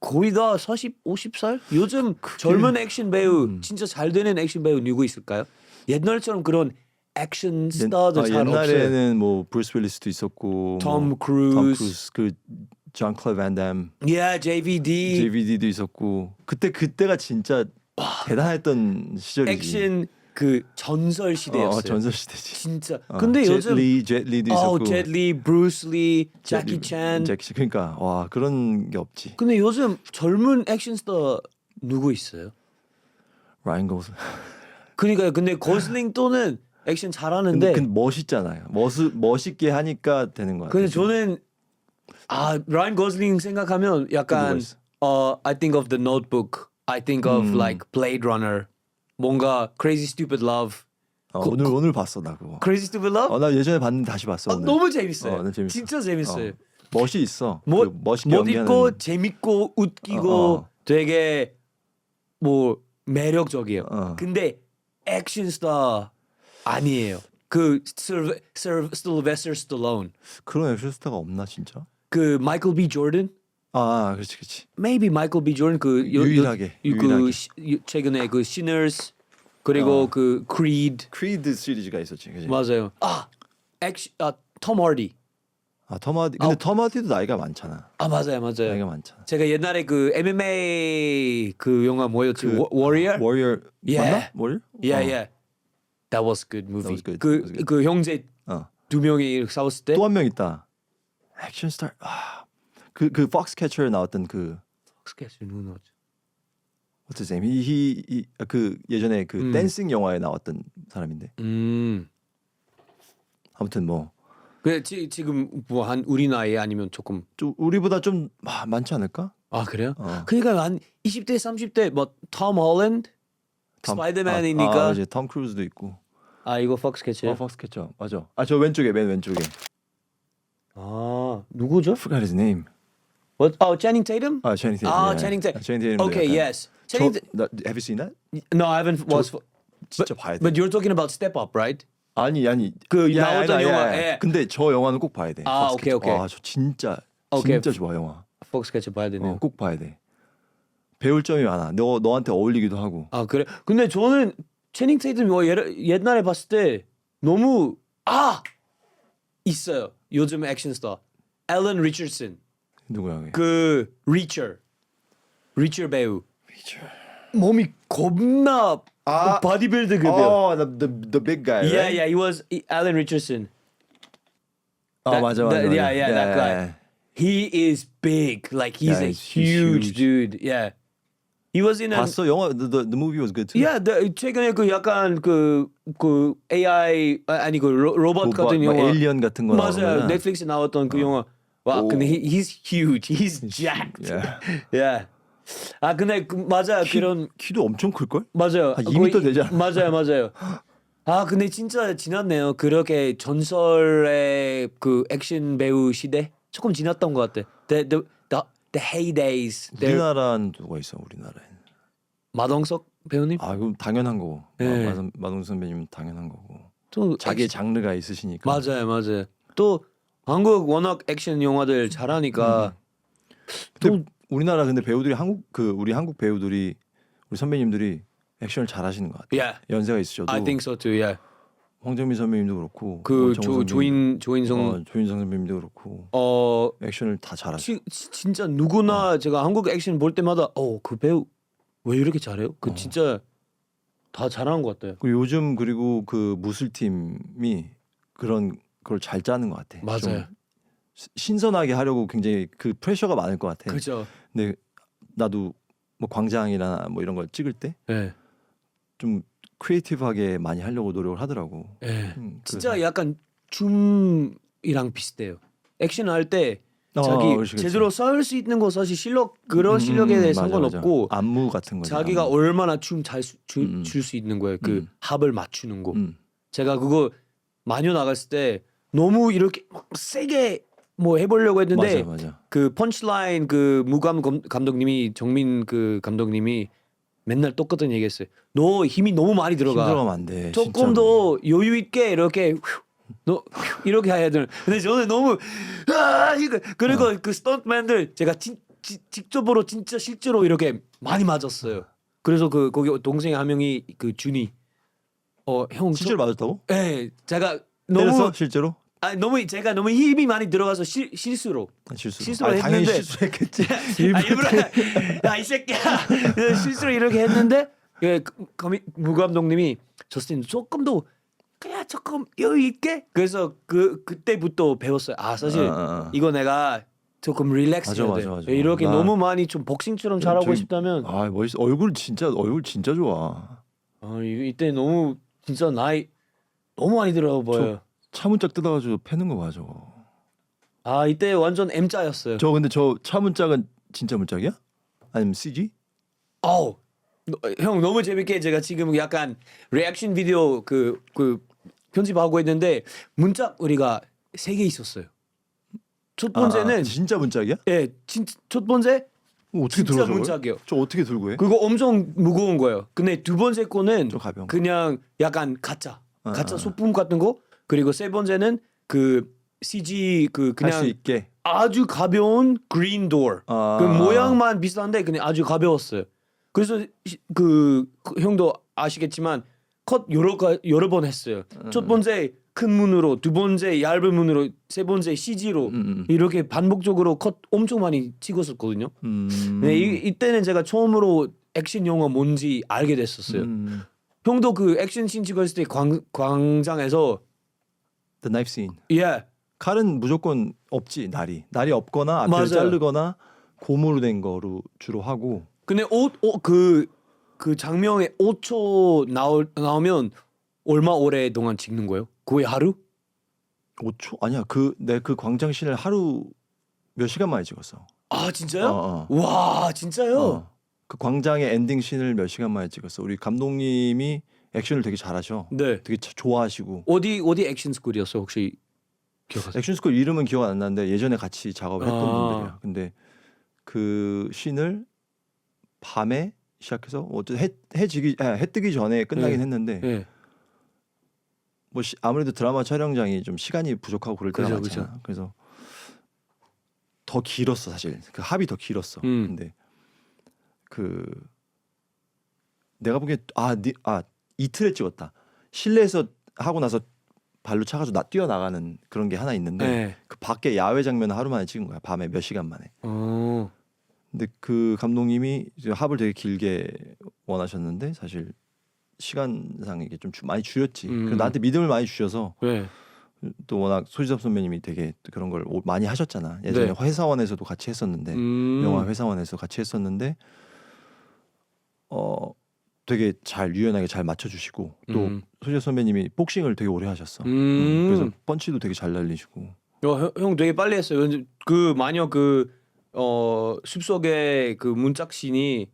거의 다 40, 50살? 요즘 젊은 액션 배우 진짜 잘 되는 액션 배우 누구 있을까요? 옛날처럼 그런 액션 스타들 잘 없어요. 옛날에는 뭐 브루스 윌리스도 있었고 톰 뭐, 크루즈. 톰 크루즈 그존 클레 반담 Yeah, JVD. JVD도 있었고 그때가 진짜 대단했던 시절이지. 액션 그 전설 시대였어요. 전설 시대지. 진짜. 근데 요즘 젯 리도 있었고. 젯 리, 브루스 리, 자키 챈. 제키 그러니까 와 그런 게 없지. 근데 요즘 젊은 액션 스타 누구 있어요? 라인 고슬. 그러니까요. 근데 고슬링 또는 액션 잘하는데. 근데 멋있잖아요. 멋있게 하니까 되는 거 같아요. 근데 저는 라인 고슬링 생각하면 약간 I think of The Notebook. I think of like Blade Runner. 뭔가 Crazy Stupid Love. 오늘 봤어 나 그거. Crazy Stupid Love? 나 예전에 봤는데 다시 봤어. 오늘. 너무 재밌어요. 오늘 재밌어. 진짜 재밌어요. 멋이 있어. 멋 그 멋있게 있고 연기하는. 재밌고 웃기고 되게 뭐 매력적이에요. 근데 액션 스타 아니에요. 그 실베스터 스탈론, 그런 액션 스타가 없나 진짜? 그 마이클 B 조던, 그렇지. maybe 마이클 B 조던 그 유일하게. 최근에 그 Sinners 그리고 그 Creed 크리드 시리즈가 있었지, 그지? 맞아요. 톰 하디. 톰 하디. 근데 톰 하디도 나이가 많잖아. 맞아요. 나이가 많잖아. 제가 옛날에 그 MMA 그 영화 뭐였지? 워리어? 워리어 맞나? 워리어? Yeah. That was good movie. That was good. 그 형제 두 명이 싸웠을 때 또 한 명 있다. 액션 스타. 그 폭스캐쳐에 나왔던 그 스케치 누구 나왔죠? what's his name? 그 예전에 그 댄싱 영화에 나왔던 사람인데. 아무튼 뭐 그 지금 뭐 한 우리 나이 아니면 조금 좀 우리보다 좀 많지 않을까? 그래요? 그러니까 한 20대 30대 뭐 톰 홀랜드 스파이더맨이니까 이제 톰 크루즈도 있고. 이거 폭스캐치예요? 폭스캐쳐 맞아. 저 왼쪽에 맨 왼쪽에. 누구죠? Forgot his name. What? Channing Tatum? Channing Tatum. Channing Tatum. Channing Tatum. Okay, yes. Channing Have you seen that? No, I haven't watched. 진짜 봐야 돼. But you're talking about Step Up, right? 아니 그 나왔던 영화. 예. 근데 저 영화는 꼭 봐야 돼. 오케이. 저 진짜 오케이. 진짜 좋아 영화. 폭스캐치 봐야 되네요. 꼭 봐야 돼. 배울 점이 많아. 너한테 어울리기도 하고. 그래? 근데 저는 채닝 테이텀 옛날에 봤을 때 너무 아 있어요. 요즘 액션 스타 앨런 리처슨 누구야? 그게? 그 리처 배우 몸이 겁나 바디빌더 급이요. the big guy. Yeah, right? yeah, he was Alan Richardson. 맞아. Yeah, that guy. He is big. Like he's Yeah, a he's huge huge. dude. Yeah. He was in a 봤어 영화 the movie was good too. Yeah, 최근에 그 약간 그 AI 아니 그 로봇 뭐, 같은 뭐 영화 에일리언 같은 거 맞아요. 나오잖아. 넷플릭스에 나왔던 그 영화. 와, 근데 he's huge. He's jacked. Yeah. Yeah. 아 근데 맞아요. 그런 키도 엄청 클 걸? 맞아요. 한 2m 거의- 되지 않아? 맞아요. 아 근데 진짜 지났네요. 그렇게 전설의 그 액션 배우 시대 조금 지났던 것 같아. The heydays. 우리나라는 누가 있어? 우리나라에. 마동석 배우님? 그럼 당연한 거고. 네. 마동 선배님은 당연한 거고. 또 자기의 장르가 있으시니까. 맞아요. 또 한국 워낙 액션 영화들 잘하니까 근데 우리나라 근데 배우들이 우리 한국 배우들이 우리 선배님들이 액션을 잘하시는 것 같아. Yeah, 연세가 있으셔도. I think so too. Yeah. 황정민 선배님도 그렇고. 그 정우 선배님, 조인성 조인성 선배님도 그렇고. 액션을 다 잘하시고. 진짜 누구나 제가 한국 액션 볼 때마다 그 배우 왜 이렇게 잘해요? 그 진짜 다 잘하는 것 같아요. 그리고 요즘 그리고 그 무술팀이 그런 걸 잘 짜는 것 같아. 맞아요. 좀 신선하게 하려고 굉장히 그 프레셔가 많을 것 같아. 그죠. 근데 나도 뭐 광장이나 뭐 이런 걸 찍을 때 좀 네. 크리에이티브하게 많이 하려고 노력을 하더라고. 네. 그래서- 진짜 약간 줌이랑 비슷해요. 액션 할 때 자기 그렇지. 제대로 썰 수 있는 거 사실 그런 실력에 대해 맞아, 상관없고 맞아. 안무 같은 거. 자기가 얼마나 춤 잘 줄 수 있는 거예요. 그 합을 맞추는 거. 제가 그거 마녀 나갔을 때 너무 이렇게 막 세게 뭐 해보려고 했는데 맞아. 그 펀치라인 그 무감 감독님이 정민 그 감독님이 맨날 똑같은 얘기했어요. 너 힘이 너무 많이 들어가. 힘들어가면 안 돼. 조금 진짜로. 더 여유 있게 이렇게 너 이렇게 해야 돼. 근데 저는 너무 이거 그리고 그 스턴트맨들 제가 직접으로 진짜 실제로 이렇게 많이 맞았어요. 그래서 거기 동생 한 명이 그 준이 형 실제로 맞았다고? 네, 제가 때렸어? 너무 실제로? 제가 너무 힘이 많이 들어가서 실수로 실수로. 당연히 했는데 실수했겠지. 일부러 이 새끼야 실수로 이렇게 했는데 무 감독님이 저스틴 조금 더 그냥 조금 여유 있게 그래서 그때부터 배웠어요. 사실 이거 내가 조금 릴렉스 해야 돼. 맞아. 이렇게 너무 많이 좀 복싱처럼 잘하고 싶다면 멋있어. 얼굴 진짜 좋아. 이때 너무 진짜 나이 너무 많이 들어 보여요. 차문짝 뜯어가지고 패는 거 봐 저거. 이때 완전 M자였어요. 저 근데 저 차문짝은 진짜 문짝이야? 아니면 CG? 형 너무 재밌게 제가 지금 약간 리액션 비디오 그 편집하고 있는데 문짝 우리가 3개 있었어요. 첫 번째는 진짜 문짝이야? 첫 번째 어떻게 진짜 들어 문짝이요. 저 어떻게 들고 해? 그거 엄청 무거운 거예요. 근데 두 번째 거는 좀 가벼운 거. 그냥 약간 가짜 소품 같은 거. 그리고 세 번째는 그 CG 할 수 그냥 있게. 아주 가벼운 그린 도어. 그 모양만 비슷한데 그냥 아주 가벼웠어요. 그래서 그 형도 아시겠지만 컷 여러 번 했어요. 첫 번째 큰 문으로, 두 번째 얇은 문으로, 세 번째 CG로 이렇게 반복적으로 컷 엄청 많이 찍었었거든요. 근데 이때는 제가 처음으로 액션 영화 뭔지 알게 됐었어요. 형도 그 액션 씬 찍었을 때 광장에서 The knife scene. 예. 칼은 무조건 없지 날이 없거나 앞을 맞아요. 자르거나 고무로 된 거로 주로 하고. 근데 그 장면에 5초 나오면 얼마 오랫동안 찍는 거예요? 거의 하루? 5초? 아니야. 내 그 광장 씬을 하루 몇 시간 만에 찍었어. 진짜요? 와 진짜요? 그 광장의 엔딩 씬을 몇 시간 만에 찍었어. 우리 감독님이 액션을 되게 잘하셔. 네. 되게 좋아하시고. 어디 액션 스쿨이었어 혹시 기억하세요? 액션 스쿨 이름은 기억 안 나는데 예전에 같이 작업을 했던 분들이야. 근데 그 씬을 밤에 시작해서 해 뜨기 전에 끝나긴 했는데 네. 뭐 아무래도 드라마 촬영장이 좀 시간이 부족하고 그럴 때가 많잖아. 그래서 더 길었어 사실. 그 합이 더 길었어. 근데 그 내가 보기엔 이틀에 찍었다. 실내에서 하고 나서 발로 차가지고 뛰어나가는 그런 게 하나 있는데 네. 그 밖에 야외 장면을 하루 만에 찍은 거야. 밤에 몇 시간 만에. 어. 근데 그 감독님이 이제 합을 되게 길게 원하셨는데 사실 시간상 이게 좀 많이 줄였지. 그래서 나한테 믿음을 많이 주셔서 네. 또 워낙 소지섭 선배님이 되게 그런 걸 많이 하셨잖아. 예전에 네. 회사원에서도 같이 했었는데 영화 회사원에서 같이 했었는데 되게 잘 유연하게 잘 맞춰주시고 또 소지섭 선배님이 복싱을 되게 오래 하셨어. 그래서 펀치도 되게 잘 날리시고. 형 되게 빨리 했어요. 그 마녀 그 숲속의 그 문짝신이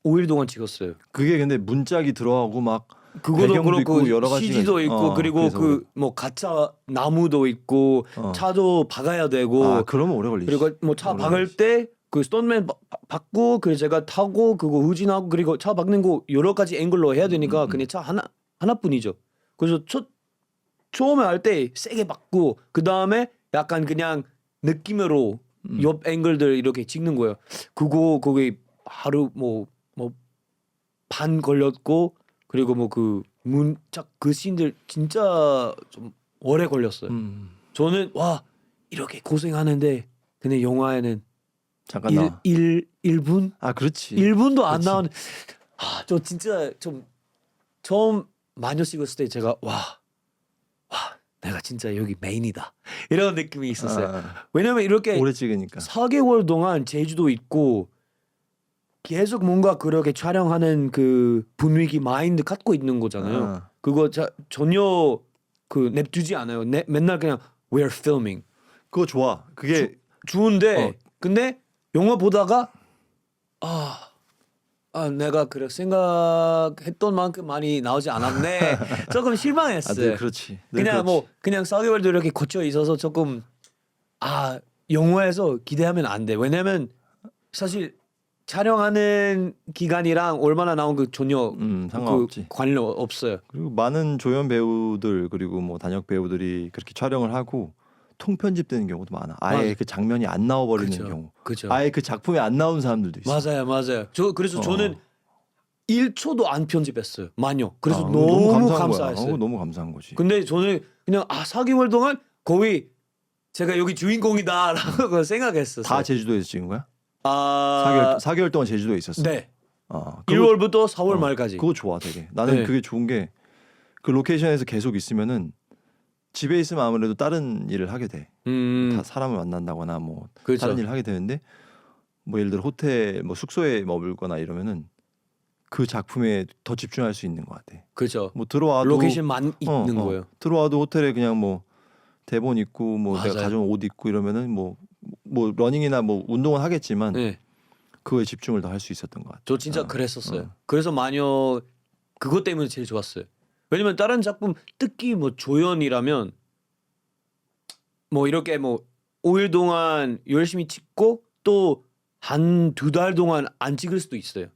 5일 동안 찍었어요. 그게 근데 문짝이 들어가고 막 그거도 배경도 그렇고 있고 여러 가지가 CG도 있고 그리고 그래서 그 뭐 가짜 나무도 있고 차도 박아야 되고 그러면 오래 걸리지. 그리고 뭐 차 오래 박을 걸리지. 때 그 스톤맨 박고 그 제가 타고 그거 후진하고 그리고 차 박는 거 여러 가지 앵글로 해야 되니까 그냥 차 하나뿐이죠. 그래서 처음에 할 때 세게 박고 그 다음에 약간 그냥 느낌으로 옆 앵글들 이렇게 찍는 거예요. 거기 하루 뭐 반 걸렸고 그리고 뭐 그 문짝 그 씬들 진짜 좀 오래 걸렸어요. 저는 와 이렇게 고생하는데 근데 영화에는 잠깐 나와. 1분? 그렇지. 1분도 안 그렇지. 나오는 저 진짜 좀 처음 마녀 찍었을 때 제가 와 내가 진짜 여기 메인이다 이런 느낌이 있었어요. 왜냐면 이렇게 오래 찍으니까. 4개월 동안 제주도 있고 계속 뭔가 그렇게 촬영하는 그 분위기 마인드 갖고 있는 거잖아요. 그거 전혀 그 냅두지 않아요. 맨날 그냥 we're filming. 그거 좋아. 그게 좋은데 근데 영화 보다가 내가 그래 생각했던 만큼 많이 나오지 않았네. 조금 실망했어요. 네, 그렇지. 네, 그냥 그렇지. 그냥 4개월도 이렇게 거쳐 있어서 조금 영화에서 기대하면 안 돼. 왜냐면 사실 촬영하는 기간이랑 얼마나 나온 그 전혀 상관없지. 그 관련 없어요. 그리고 많은 조연 배우들 그리고 뭐 단역 배우들이 그렇게 촬영을 하고 통편집되는 경우도 많아. 아예 맞아. 그 장면이 안 나와버리는 그죠. 경우. 그죠. 아예 그 작품에 안 나온 사람들도 있어. 맞아요. 그래서 저는 1초도 안 편집했어요. 마녀. 그래서 너무 너무 감사한 거야. 감사했어요. 너무 감사한 거지. 근데 저는 그냥 4개월 동안 거의 제가 여기 주인공이다라고 생각했었어요. 다 제주도에서 찍은 거야? 4개월 동안 제주도에 있었어. 네. 그거, 1월부터 4월 말까지. 그거 좋아 되게. 나는 네. 그게 좋은 게 그 로케이션에서 계속 있으면은 집에 있으면 아무래도 다른 일을 하게 돼. 다 사람을 만난다거나 뭐 그렇죠. 다른 일을 하게 되는데 뭐 예를 들어 호텔 뭐 숙소에 머물거나 이러면은 그 작품에 더 집중할 수 있는 것 같아. 그렇죠. 뭐 들어와도 로케이션만 있는 거예요. 들어와도 호텔에 그냥 뭐 대본 있고 뭐 맞아요. 내가 가져온 옷 입고 이러면은 뭐 러닝이나 뭐 운동은 하겠지만 네. 그거에 집중을 더 할 수 있었던 것 같아. 저 진짜 그랬었어요. 그래서 마녀 그것 때문에 제일 좋았어요. 왜냐면 다른 작품 특히 뭐 조연이라면 뭐 이렇게 뭐 5일 동안 열심히 찍고 또 한 2달 동안 안 찍을 수도 있어요.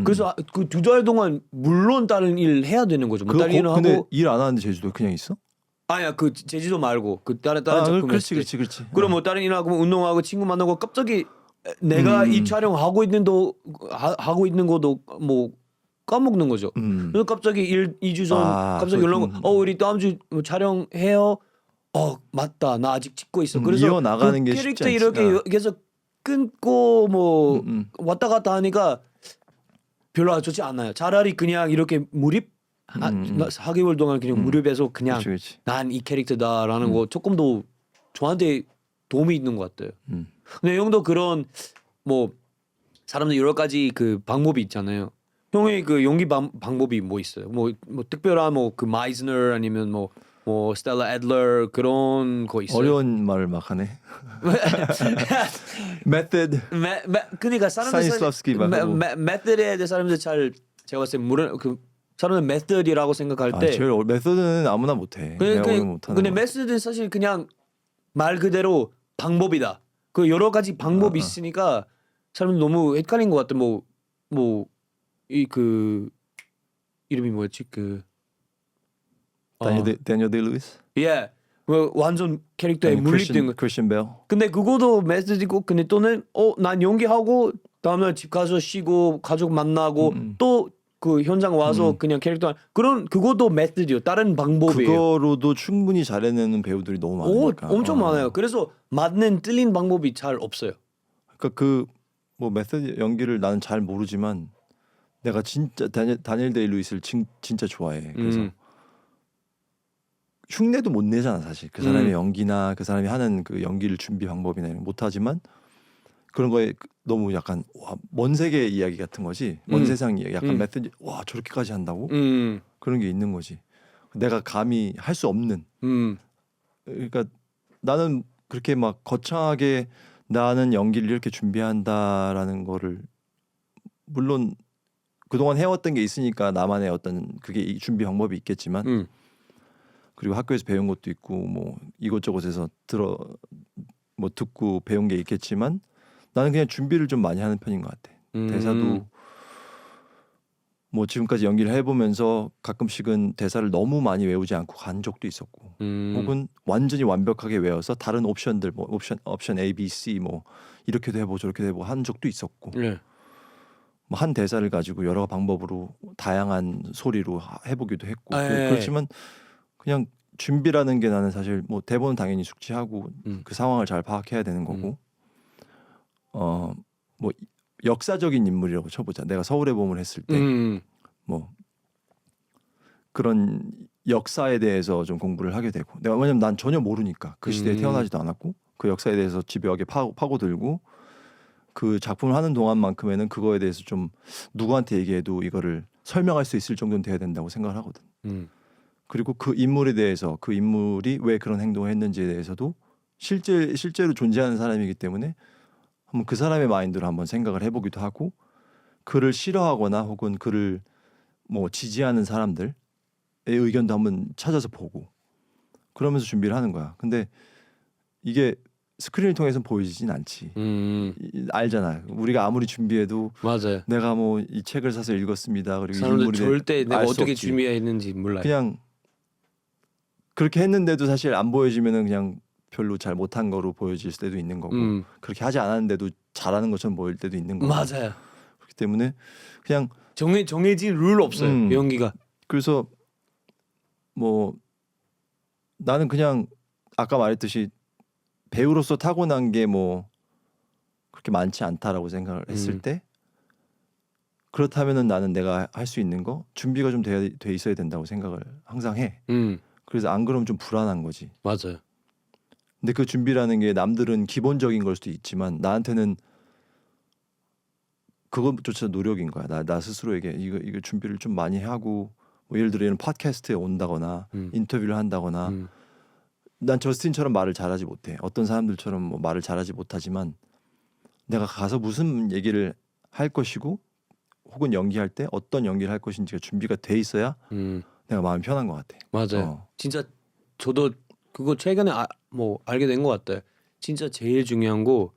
그래서 그 2달 동안 물론 다른 일 해야 되는 거죠. 뭐 다른 일을 근데 하고 일 안 하는데 제주도 그냥 있어? 아니야 그 제주도 말고 그 다른 작품 그렇지. 그럼 뭐 다른 일 하고 뭐 운동하고 친구 만나고 갑자기 내가 이 촬영 하고 있는 것도 뭐 까먹는 거죠. 그래서 갑자기 2주 전 갑자기 연락 우리 다음 주 촬영해요. 맞다 나 아직 찍고 있어. 그래서 이어나가는 그 게 쉽지 캐릭터 않지. 이렇게 계속 끊고 뭐 왔다 갔다 하니까 별로 좋지 않아요. 차라리 그냥 이렇게 무립 4개월 동안 그냥 무릎에서 그냥 그렇지. 난 이 캐릭터다라는 거 조금 더 저한테 도움이 있는 것 같아요. 근데 형도 그런 뭐 사람들 여러 가지 그 방법이 있잖아요. 형의 그 연기 방법이 뭐 있어요? 뭐 특별한 뭐 그 마이즈너 아니면 뭐 스텔라 애들러 그런 거 있어요? 어려운 말을 막 하네. 메소드. 그러니까 사람들 스타니슬라스키 말하고. 메소드에 대해 사람들 잘 제가 봤을 때 그 사람들 메소드라고 생각할 때 제일 메소드는 아무나 못해. 내가 오늘 못하는 근데 거야. 메소드는 사실 그냥 말 그대로 방법이다. 그 여러 가지 방법이 있으니까 사람들 너무 헷갈린 것 같아. 이 그 이름이 뭐였지 그 다니엘 데 루이스. 예, 뭐 완전 캐릭터에 몰입된 거. 크리스천 벨. 근데 그거도 메시지고 근데 또는 난 연기하고 다음날 집 가서 쉬고 가족 만나고 또 그 현장 와서 그냥 캐릭터 그것도 메시지요. 다른 방법이에요. 그거로도 충분히 잘해내는 배우들이 너무 많으니까. 엄청 많아요. 그래서 맞는 틀린 방법이 잘 없어요. 그러니까 그 뭐 메시지 연기를 나는 잘 모르지만 내가 진짜 다니엘 데이 루이스를 진짜 좋아해. 그래서 흉내도 못 내잖아 사실. 그 사람의 연기나 그 사람이 하는 그 연기를 준비 방법이나 이런 거 못하지만 그런 거에 너무 약간 먼 세계 이야기 같은 거지. 먼 세상 이야기. 약간 메시지 와 저렇게까지 한다고? 그런 게 있는 거지. 내가 감히 할 수 없는. 그러니까 나는 그렇게 막 거창하게 나는 연기를 이렇게 준비한다라는 거를 물론 그동안 해왔던 게 있으니까 나만의 어떤 그게 준비 방법이 있겠지만 그리고 학교에서 배운 것도 있고 뭐 이곳저곳에서 뭐 듣고 배운 게 있겠지만 나는 그냥 준비를 좀 많이 하는 편인 것 같아. 대사도 뭐 지금까지 연기를 해보면서 가끔씩은 대사를 너무 많이 외우지 않고 간 적도 있었고 혹은 완전히 완벽하게 외워서 다른 옵션들 뭐 옵션 A, B, C 뭐 이렇게도 해보고 저렇게도 해보고 한 적도 있었고 네. 뭐 한 대사를 가지고 여러 방법으로 다양한 소리로 해보기도 했고 그렇지만 그냥 준비라는 게 나는 사실 뭐 대본은 당연히 숙지하고 그 상황을 잘 파악해야 되는 거고 뭐 역사적인 인물이라고 쳐보자. 내가 서울의 봄을 했을 때 뭐 그런 역사에 대해서 좀 공부를 하게 되고 내가 왜냐면 난 전혀 모르니까 그 시대에 태어나지도 않았고 그 역사에 대해서 집요하게 파고들고 그 작품을 하는 동안만큼에는 그거에 대해서 좀 누구한테 얘기해도 이거를 설명할 수 있을 정도는 돼야 된다고 생각을 하거든. 그리고 그 인물에 대해서 그 인물이 왜 그런 행동을 했는지에 대해서도 실제로 존재하는 사람이기 때문에 한번 그 사람의 마인드로 한번 생각을 해보기도 하고 그를 싫어하거나 혹은 그를 뭐 지지하는 사람들의 의견도 한번 찾아서 보고 그러면서 준비를 하는 거야. 근데 이게 스크린을 통해서는 보이진 않지. 알잖아. 우리가 아무리 준비해도 맞아요. 내가 뭐 이 책을 사서 읽었습니다. 그리고 사람들 인물이 절대 내가 알수 어떻게 없지. 준비했는지 몰라요. 그냥 그렇게 했는데도 사실 안 보여지면은 그냥 별로 잘 못한 거로 보여질 때도 있는 거고 그렇게 하지 않았는데도 잘하는 것처럼 보일 때도 있는 거고 맞아요. 그렇기 때문에 그냥 정해진 룰 없어요. 연기가. 그래서 뭐 나는 그냥 아까 말했듯이 배우로서 타고난 게 뭐 그렇게 많지 않다라고 생각을 했을 때 그렇다면은 나는 내가 할 수 있는 거 준비가 좀 돼 있어야 된다고 생각을 항상 해. 그래서 안 그러면 좀 불안한 거지. 맞아요. 근데 그 준비라는 게 남들은 기본적인 걸 수도 있지만 나한테는 그것조차 노력인 거야. 나 스스로에게 이거 준비를 좀 많이 하고 뭐 예를 들어 이런 팟캐스트에 온다거나 인터뷰를 한다거나 난 저스틴처럼 말을 잘하지 못해. 어떤 사람들처럼 뭐 말을 잘하지 못하지만 내가 가서 무슨 얘기를 할 것이고 혹은 연기할 때 어떤 연기를 할 것인지가 준비가 돼 있어야 내가 마음이 편한 것 같아. 맞아요. 진짜 저도 그거 최근에 뭐 알게 된 것 같아요. 진짜 제일 중요한 거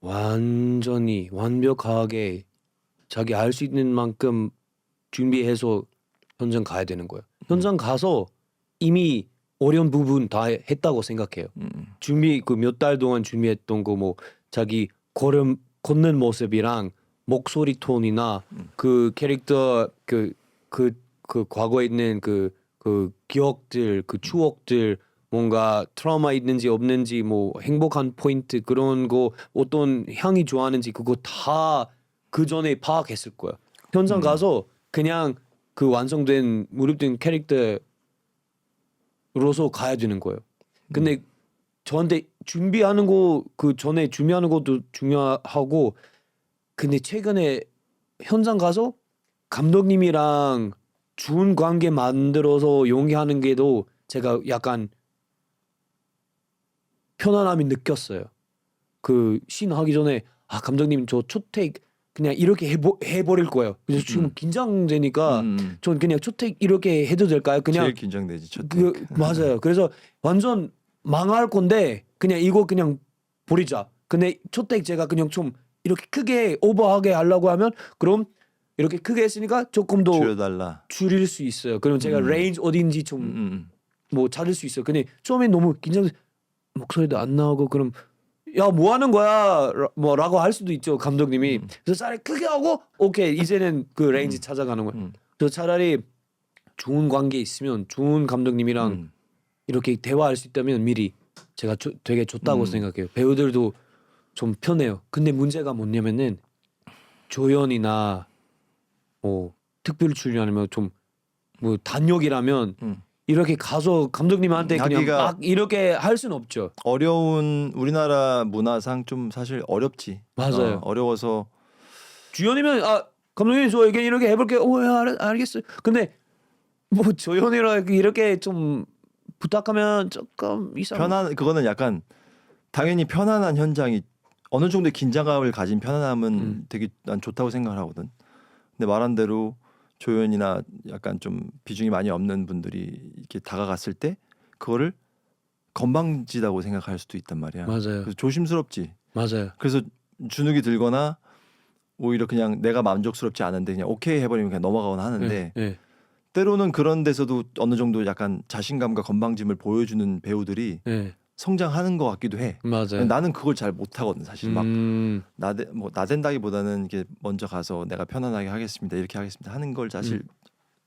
완전히 완벽하게 자기 알 수 있는 만큼 준비해서 현장 가야 되는 거예요. 현장 가서 이미 어려운 부분 다 했다고 생각해요. 준비 그 몇 달 동안 준비했던 거 뭐 자기 걷는 모습이랑 목소리 톤이나 그 캐릭터 그 과거에 있는 그 기억들 그 추억들 뭔가 트라우마 있는지 없는지 뭐 행복한 포인트 그런 거 어떤 향이 좋아하는지 그거 다 그 전에 파악했을 거야. 현장 가서 그냥 그 완성된 무릎된 캐릭터로서 가야 되는 거예요. 근데 저한테 준비하는 거 그 전에 준비하는 것도 중요하고 근데 최근에 현장 가서 감독님이랑 좋은 관계 만들어서 연기하는 게도 제가 약간 편안함이 느꼈어요. 그 씬 하기 전에 감독님 저 첫 테이크 그냥 이렇게 해버릴 거예요. 그래서 지금 긴장되니까 전 그냥 첫 테이크 이렇게 해도 될까요? 그냥 제일 긴장되지 첫 테이크. 맞아요. 그래서 완전 망할 건데 그냥 이거 그냥 버리자. 근데 첫 테이크 제가 그냥 좀 이렇게 크게 오버하게 하려고 하면 그럼 이렇게 크게 했으니까 조금 더 줄여달라. 줄일 수 있어요. 그럼 제가 레인지 어딘지 좀 뭐 찾을 수 있어요. 근데 처음에 너무 긴장 목소리도 안 나오고 그럼 야 뭐 하는 거야 뭐라고 할 수도 있죠 감독님이. 그래서 차라리 크게 하고 오케이 이제는 그 레인지 찾아가는 거야. 그래서 차라리 좋은 관계 있으면 좋은 감독님이랑 이렇게 대화할 수 있다면 미리 제가 되게 좋다고 생각해요. 배우들도 좀 편해요. 근데 문제가 뭐냐면은 조연이나 뭐 특별 출연이면 좀 뭐 단역이라면 이렇게 가서 감독님한테 그냥 하기가- 막 이렇게 할 수는 없죠. 어려운 우리나라 문화상 좀 사실 어렵지. 맞아요. 어려워서 주연이면 아 감독님 저 이렇게 해볼게요. 알겠어요. 근데 뭐 조연이라 이렇게 좀 부탁하면 조금 이상. 편한 그거는 약간 당연히 편안한 현장이 어느 정도의 긴장감을 가진 편안함은 되게 난 좋다고 생각을 하거든. 근데 말한 대로 조연이나 약간 좀 비중이 많이 없는 분들이 이렇게 다가갔을 때 그거를 건방지다고 생각할 수도 있단 말이야. 맞아요. 그래서 조심스럽지. 맞아요. 그래서 주눅이 들거나 오히려 그냥 내가 만족스럽지 않은데 그냥 오케이 해버리면 그냥 넘어가거나 하는데 네. 때로는 그런 데서도 어느 정도 약간 자신감과 건방짐을 보여주는 배우들이 네. 성장하는 것 같기도 해. 맞아요. 나는 그걸 잘 못하거든 사실. 막 음, 나댄다기보다는 이게 먼저 가서 내가 편안하게 하겠습니다 이렇게 하겠습니다 하는 걸 사실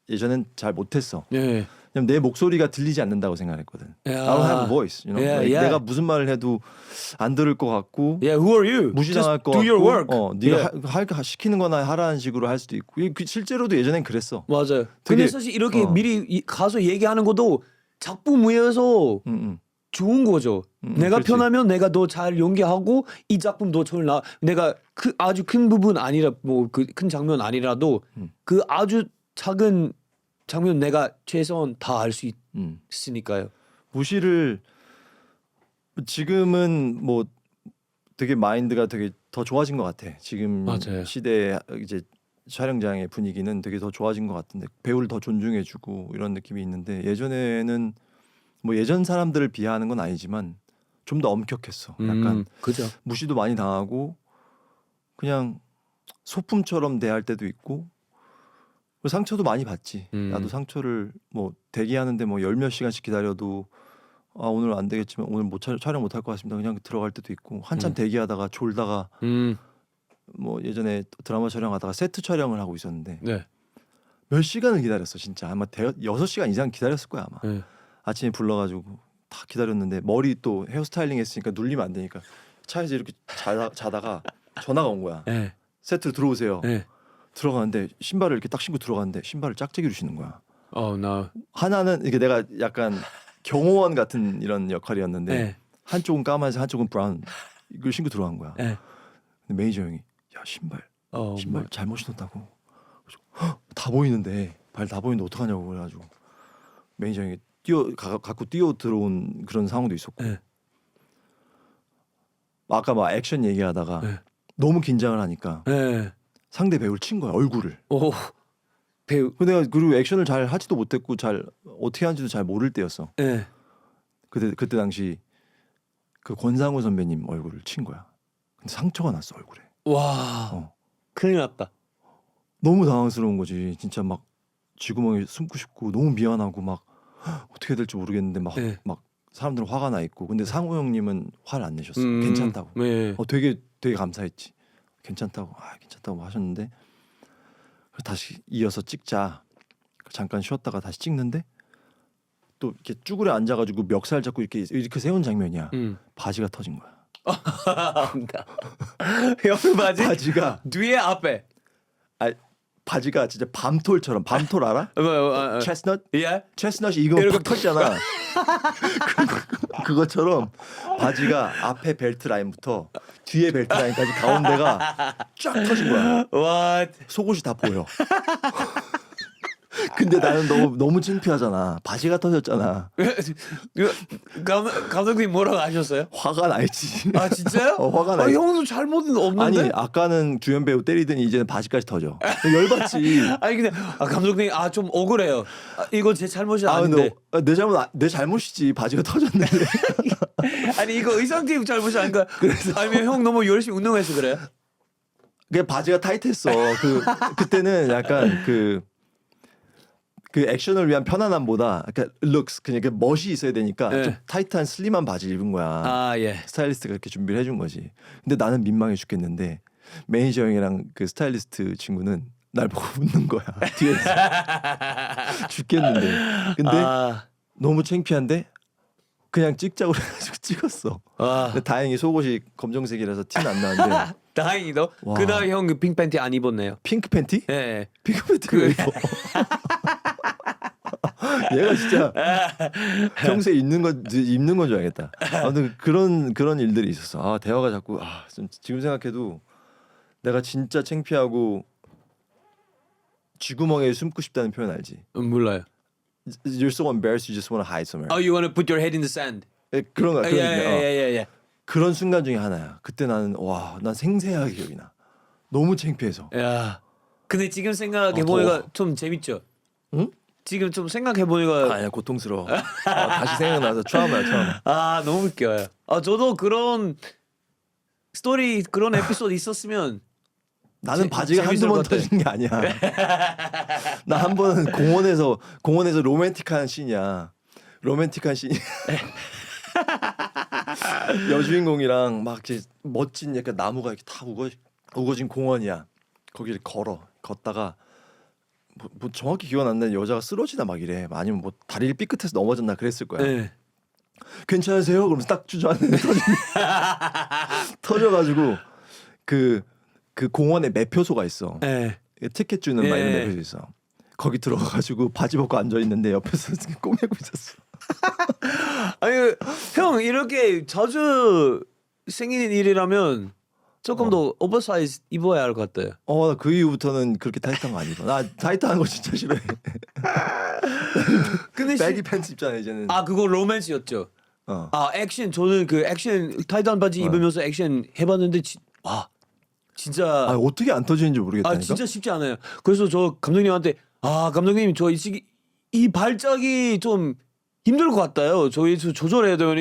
예전엔 잘 못했어. 네. 왜냐면 내 목소리가 들리지 않는다고 생각했거든. 야. I don't have a voice. You know? Yeah, Like yeah. 내가 무슨 말을 해도 안 들을 것 같고 Yeah, who are you? 무시당할 Just 것 do 같고. your work. 네가 Yeah. 시키는 거나 하라는 식으로 할 수도 있고. 실제로도 예전엔 그랬어. 맞아요. 되게- 근데 사실 이렇게 어. 미리 가서 얘기하는 것도 작품 위해서 응. 좋은 거죠. 내가 그렇지. 편하면 내가 더 잘 연기하고 이 작품도 잘 내가 그 아주 큰 부분 아니라 뭐 그 큰 장면 아니라도 그 아주 작은 장면 내가 최소한 다 알 수 있으니까요. 무시를 지금은 뭐 되게 마인드가 되게 더 좋아진 것 같아. 지금 맞아요. 시대 이제 촬영장의 분위기는 되게 더 좋아진 것 같은데 배우를 더 존중해주고 이런 느낌이 있는데 예전에는 뭐 예전 사람들을 비하하는 건 아니지만 좀 더 엄격했어. 약간 그죠. 무시도 많이 당하고 그냥 소품처럼 대할 때도 있고 상처도 많이 받지. 나도 상처를 뭐 대기하는데 뭐 열 몇 시간씩 기다려도 아 오늘 안 되겠지만 오늘 못 촬영 못 할 것 같습니다. 그냥 들어갈 때도 있고 한참 대기하다가 졸다가 뭐 예전에 드라마 촬영하다가 세트 촬영을 하고 있었는데 네. 몇 시간을 기다렸어 진짜 아마 6시간 이상 기다렸을 거야 아마. 네. 아침에 불러가지고 다 기다렸는데 머리 또 헤어스타일링 했으니까 눌리면 안 되니까 차에서 이렇게 자다가 전화가 온 거야. 네. 세트로 들어오세요. 네. 들어가는데 신발을 이렇게 딱 신고 들어갔는데 신발을 짝짝이로 신는 거야. 나. 하나는 이게 내가 약간 경호원 같은 이런 역할이었는데 네. 한쪽은 까만색 한쪽은 브라운 이걸 신고 들어간 거야. 네. 근데 매니저 형이 야 신발 뭐. 잘못 신었다고. 그래서 헉, 다 보이는데 발 다 보이는데 어떡하냐고 그래가지고 매니저 형이 갖고 뛰어 들어온 그런 상황도 있었고. 네. 아까 막 액션 얘기하다가 네. 너무 긴장을 하니까 네. 상대 배우를 친 거야 얼굴을. 오 배우. 근데 내가 그리고 액션을 잘 하지도 못했고 잘 어떻게 하는지도 잘 모를 때였어. 네. 그때 당시 그 권상우 선배님 얼굴을 친 거야. 근데 상처가 났어 얼굴에. 와. 어. 큰일 났다. 너무 당황스러운 거지. 진짜 막 쥐구멍에 숨고 싶고 너무 미안하고 막 어떻게 해야 될지 모르겠는데 네. 막 사람들은 화가 나 있고. 근데 상우 형님은 화를 안 내셨어. 괜찮다고. 네. 되게 감사했지. 괜찮다고 하셨는데 다시 이어서 찍자. 잠깐 쉬었다가 다시 찍는데 또 이렇게 쭈그려 앉아가지고 멱살 잡고 이렇게 세운 장면이야. 바지가 터진 거야. 형 바지가 뒤에 앞에. 바지가 진짜 밤톨처럼 밤톨 알아? 체스넛? 예. 체스넛이 익으면 팍 터지잖아. 그것처럼 바지가 앞에 벨트 라인부터 뒤에 벨트 라인까지 가운데가 쫙 터진 거야. 와. 속옷이 다 보여. 근데 나는 너무 창피하잖아. 바지가 터졌잖아. 감독님 뭐라고 하셨어요? 화가 나있지. 아 진짜요? 화가 나. 형도 잘못은 없는데. 아니 아까는 주연 배우 때리더니 이제는 바지까지 터져. 열받지. 아니 근데 감독님 좀 억울해요. 이거 제 잘못이 아닌데. 근데 내 잘못이지. 바지가 터졌는데. 아니 이거 의상팀 잘못이 아닌가? 아니면 형 너무 열심히 운동해서 그래요? 그게 바지가 타이트했어. 그때는 약간 그 액션을 위한 편안함보다 그러니까 looks 그냥 그 멋이 있어야 되니까 네. 좀 타이트한 슬림한 바지를 입은 거야. 아 예. 스타일리스트가 이렇게 준비를 해준 거지. 근데 나는 민망해 죽겠는데 매니저 형이랑 그 스타일리스트 친구는 날 보고 웃는 거야 뒤에서 죽겠는데. 근데 아, 너무 창피한데 그냥 찍자고 해가지고 찍었어. 와. 근데 다행히 속옷이 검정색이라서 티는 안 나는데 다행히도 와. 그날 형 그 핑크 팬티 안 입었네요. 핑크 팬티? 예. 핑크 팬티 왜 입어? 얘가 진짜 평소에 입는 건 줄 알겠다. 아무튼 그런 일들이 있었어. 아 대화가 자꾸 지금 생각해도 내가 진짜 창피하고 쥐구멍에 숨고 싶다는 표현 알지? 몰라요. You're so embarrassed you just want to hide somewhere. Oh, you wanna put your head in the sand. 그런 거야. 그런 느낌. 예예예예. 그런 순간 중에 하나야. 그때 나는 난 생생하게 기억이 나. 너무 창피해서. 야. 근데 지금 생각해 보니까 더워. 좀 재밌죠. 응? 지금 좀 생각해 보니까 아니야 고통스러워. 다시 생각나서 트라우마야. 아 너무 웃겨요. 아 저도 그런 스토리 그런 에피소드 있었으면 나는 바지가 한두 재밌을 번 것 같아. 터진 게 아니야. 나 한 번은 공원에서 로맨틱한 씬이야. 로맨틱한 씬. 여주인공이랑 막 이제 멋진 약간 나무가 이렇게 다 우거진 공원이야. 거기를 걷다가 뭐 정확히 기억 안 나는데 여자가 쓰러지나 막 이래. 아니면 뭐 다리를 삐끗해서 넘어졌나 그랬을 거야. 네. 괜찮으세요? 그러면서 딱 주저앉는데 터져가지고 그 공원에 매표소가 있어. 네. 티켓 주는 막 이런 예. 매표소 있어. 거기 들어가가지고 바지 벗고 앉아 있는데 옆에서 꼬매고 있었어. 아니 형 이렇게 자주 생기는 일이라면 조금 더 오버사이즈 입어야 할 것 같아요. 나 그 이후부터는 그렇게 타이트한 거 안 입어. 나 타이트한 거 진짜 싫어해. 근데 배기 팬츠 입잖아 이제는. 아 그거 로맨스였죠. 어. 아 액션 저는 그 액션 타이트한 바지 입으면서 액션 해봤는데 와 진짜 어떻게 안 터지는지 모르겠다니까. 진짜 쉽지 않아요. 그래서 저 감독님한테 감독님 저 이 발작이 좀 힘들 것 같아요. 저희 조절해야 되면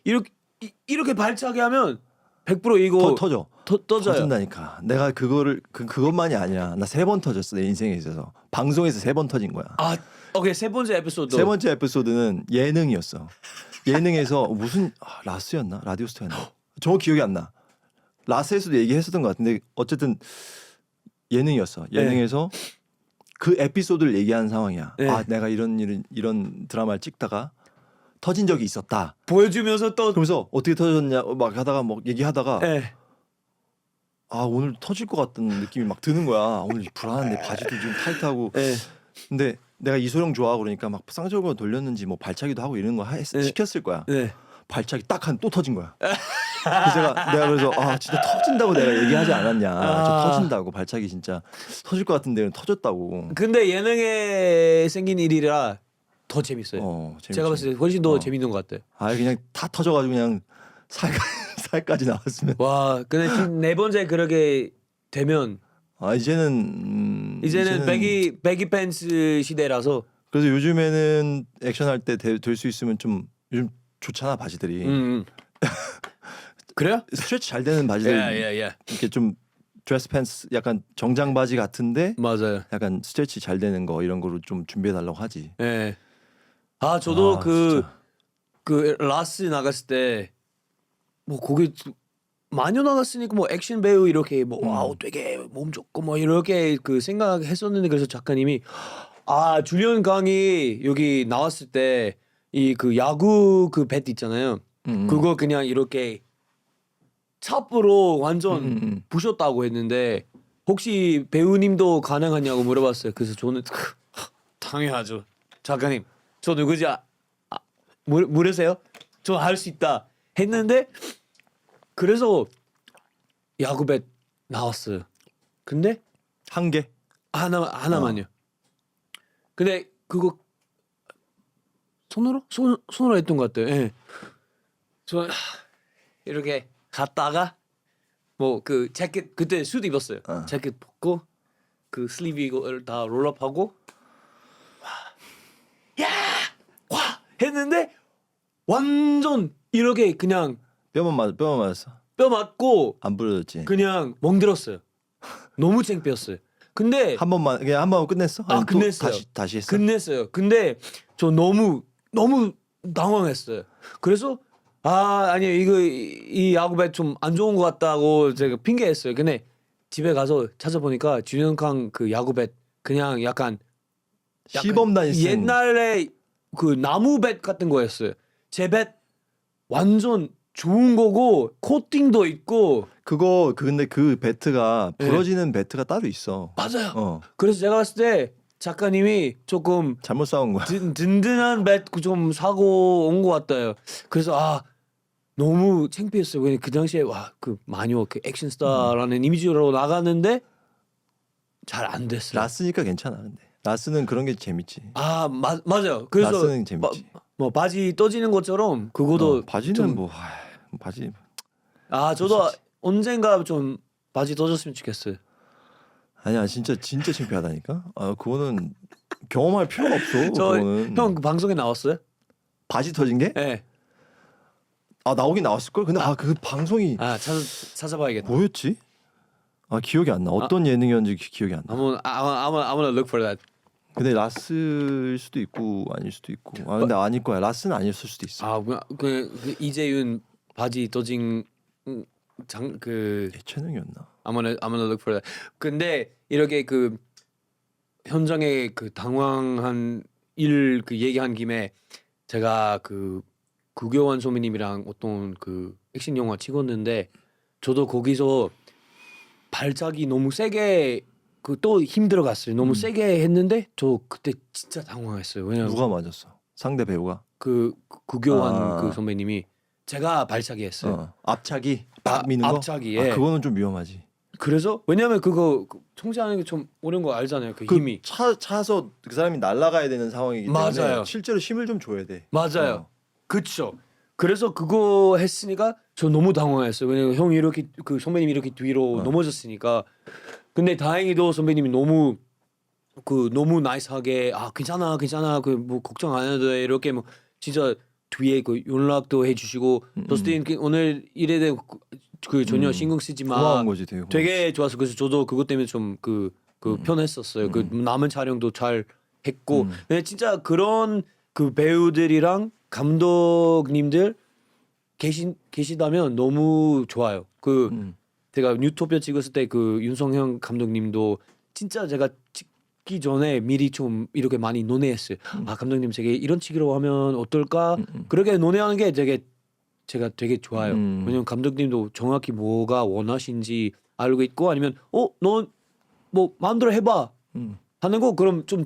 이렇게 발작이 하면 100% 이거 터져. 터져요. 터진다니까. 내가 그것만이 아니라 나 3번 터졌어 내 인생에 있어서. 방송에서 3번 터진 거야. 아 오케이 세 번째 에피소드. 세 번째 에피소드는 예능이었어. 예능에서 무슨 라스였나 라디오스타였나 정확히 기억이 안 나. 라스에서도 얘기했었던 것 같은데 어쨌든 예능이었어. 예능에서 그 에피소드를 얘기하는 상황이야. 네. 내가 이런 드라마를 찍다가 터진 적이 있었다. 보여주면서 또 그러면서 어떻게 터졌냐 막 하다가 막 얘기하다가 네. 오늘 터질 것 같은 느낌이 막 드는 거야. 오늘 불안한데 바지도 좀 타이트하고. 네. 근데 내가 이소룡 좋아하고 그러니까 막 쌍절곤 돌렸는지 뭐 발차기도 하고 이런 거 시켰을 거야. 네. 발차기 딱 또 터진 거야. 그래서 내가 그래서 진짜 터진다고 내가 얘기하지 않았냐. 저 터진다고 발차기 진짜 터질 것 같은데 터졌다고. 근데 예능에 생긴 일이라 더 재밌어요. 재밌지. 제가 봤을 때 훨씬 더 재밌는 것 같아요. 그냥 다 터져가지고 그냥 살까지 나왔으면. 와, 근데 지금 네 번째 그렇게 되면 이제는 배기 팬츠 시대라서. 그래서 요즘에는 액션할 때 될 수 있으면 좀 요즘 좋잖아 바지들이. 그래요? 스트레치 잘 되는 바지들. 예. 이렇게 좀 드레스 팬츠 약간 정장 바지 같은데 맞아요. 약간 스트레치 잘 되는 거 이런 거로 좀 준비해 달라고 하지. 예. 저도 진짜. 그 라스 나갔을 때 뭐 거기 마녀 나갔으니까 뭐 액션 배우 이렇게 뭐 와우 되게 몸 좋고 뭐 이렇게 그 생각했었는데 그래서 작가님이 줄리언 강이 여기 나왔을 때 이 그 야구 그 뱃 있잖아요. 그거 그냥 이렇게 찹으로 완전 부셨다고 했는데 혹시 배우님도 가능하냐고 물어봤어요. 그래서 저는 당연하죠. 작가님 저 누구지? 모르세요? 저 할 수 있다 했는데 그래서 야구뱃 나왔어요. 근데 한 개. 하나만요. 근데 그거 손으로 했던 것 같아요. 예. 저 이렇게 갔다가 뭐 그 재킷 그때 수트 입었어요. 재킷 벗고 그 슬리브 이걸 다 롤업하고 와 했는데 완전 이렇게 그냥 뼈만 맞았어. 뼈 맞고 안 부러졌지. 그냥 멍들었어요. 너무 창피했어요. 근데 한 번만 그냥 한 번 끝냈어? 아니면 또 끝냈어요. 다시 했어? 끝냈어요. 근데 저 너무 당황했어요. 그래서 아니 이거 이 야구배 좀 안 좋은 것 같다고 제가 핑계했어요. 근데 집에 가서 찾아보니까 준영康그 야구배 그냥 약간 시범단이 쓴 옛날에 그 나무 뱃 같은 거였어요. 제 뱃 완전 좋은 거고 코팅도 있고 근데 그 배트가 네. 부러지는 배트가 따로 있어. 맞아요. 그래서 제가 봤을 때 작가님이 조금 잘못 싸운 거야. 든든한 뱃 좀 사고 온 것 같아요. 그래서 너무 창피했어요. 왜냐면 그 당시에 그 마녀 그 액션스타라는 이미지로 나갔는데 잘 안 됐어요. 라스니까 괜찮아. 근데 라스는 그런 게 재밌지. 맞아요. 그래서 라스는 재밌지. 뭐 바지 떠지는 것처럼 그거도 바지는 좀, 바지 저도 언젠가 좀 바지 떠졌으면 좋겠어요. 아니야 진짜 창피하다니까. 그거는 경험할 필요가 없어. 그거는 형 그 방송에 나왔어요? 바지 터진 게? 네. 나오긴 나왔을 걸. 근데 그 방송이 찾아봐야겠다. 뭐였지? 기억이 안 나. 어떤 예능이었는지 기억이 안 나. I'm gonna look for that. 근데 라스일 수도 있고 아닐 수도 있고. 근데 아닐 거야. 라스는 아니었을 수도 있어. 그 이재윤 바지 떠진 예체능이었나? I'm gonna look for that. 근데 이렇게 그 현장에 그 당황한 일 그 얘기한 김에 제가 그 구교환 소매님이랑 어떤 그 액션 영화 찍었는데 저도 거기서 발작이 너무 세게 그 또 힘들어 갔어요. 너무 세게 했는데 저 그때 진짜 당황했어요. 왜냐면 누가 맞았어? 상대 배우가? 그 구교환 그 선배님이 제가 발차기 했어요. 앞차기 딱 미는 거? 앞차기, 예. 그거는 좀 위험하지. 그래서 왜냐면 그거 통제하는 게 좀 어려운 거 알잖아요. 그 그 힘이. 차서 그 사람이 날아가야 되는 상황이기 때문에 맞아요. 실제로 힘을 좀 줘야 돼. 맞아요. 그쵸. 그래서 그거 했으니까 저 너무 당황했어요. 왜냐면 형이 이렇게 그 선배님이 이렇게 뒤로 넘어졌으니까. 근데 다행히도 선배님이 너무 나이스하게 괜찮아 그 뭐 걱정 안 해도 돼 이렇게 뭐 진짜 뒤에 그 연락도 해주시고 더스틴 오늘 일에 대해 그 전혀 신경 쓰지 마. 고마운 거지 되게. 되게 좋았어. 그래서 저도 그것 때문에 좀 편했었어요. 그 남은 촬영도 잘 했고. 근데 진짜 그런 그 배우들이랑 감독님들 계시다면 너무 좋아요. 제가 뉴토피아 찍었을 때 그 윤성형 감독님도 진짜 제가 찍기 전에 미리 좀 이렇게 많이 논의했어요. 감독님 제가 이런 찍으라고 하면 어떨까? 그렇게 논의하는 게 제가 되게 좋아요. 왜냐면 감독님도 정확히 뭐가 원하신지 알고 있고 아니면 너 뭐 마음대로 해봐 하는 거 그럼 좀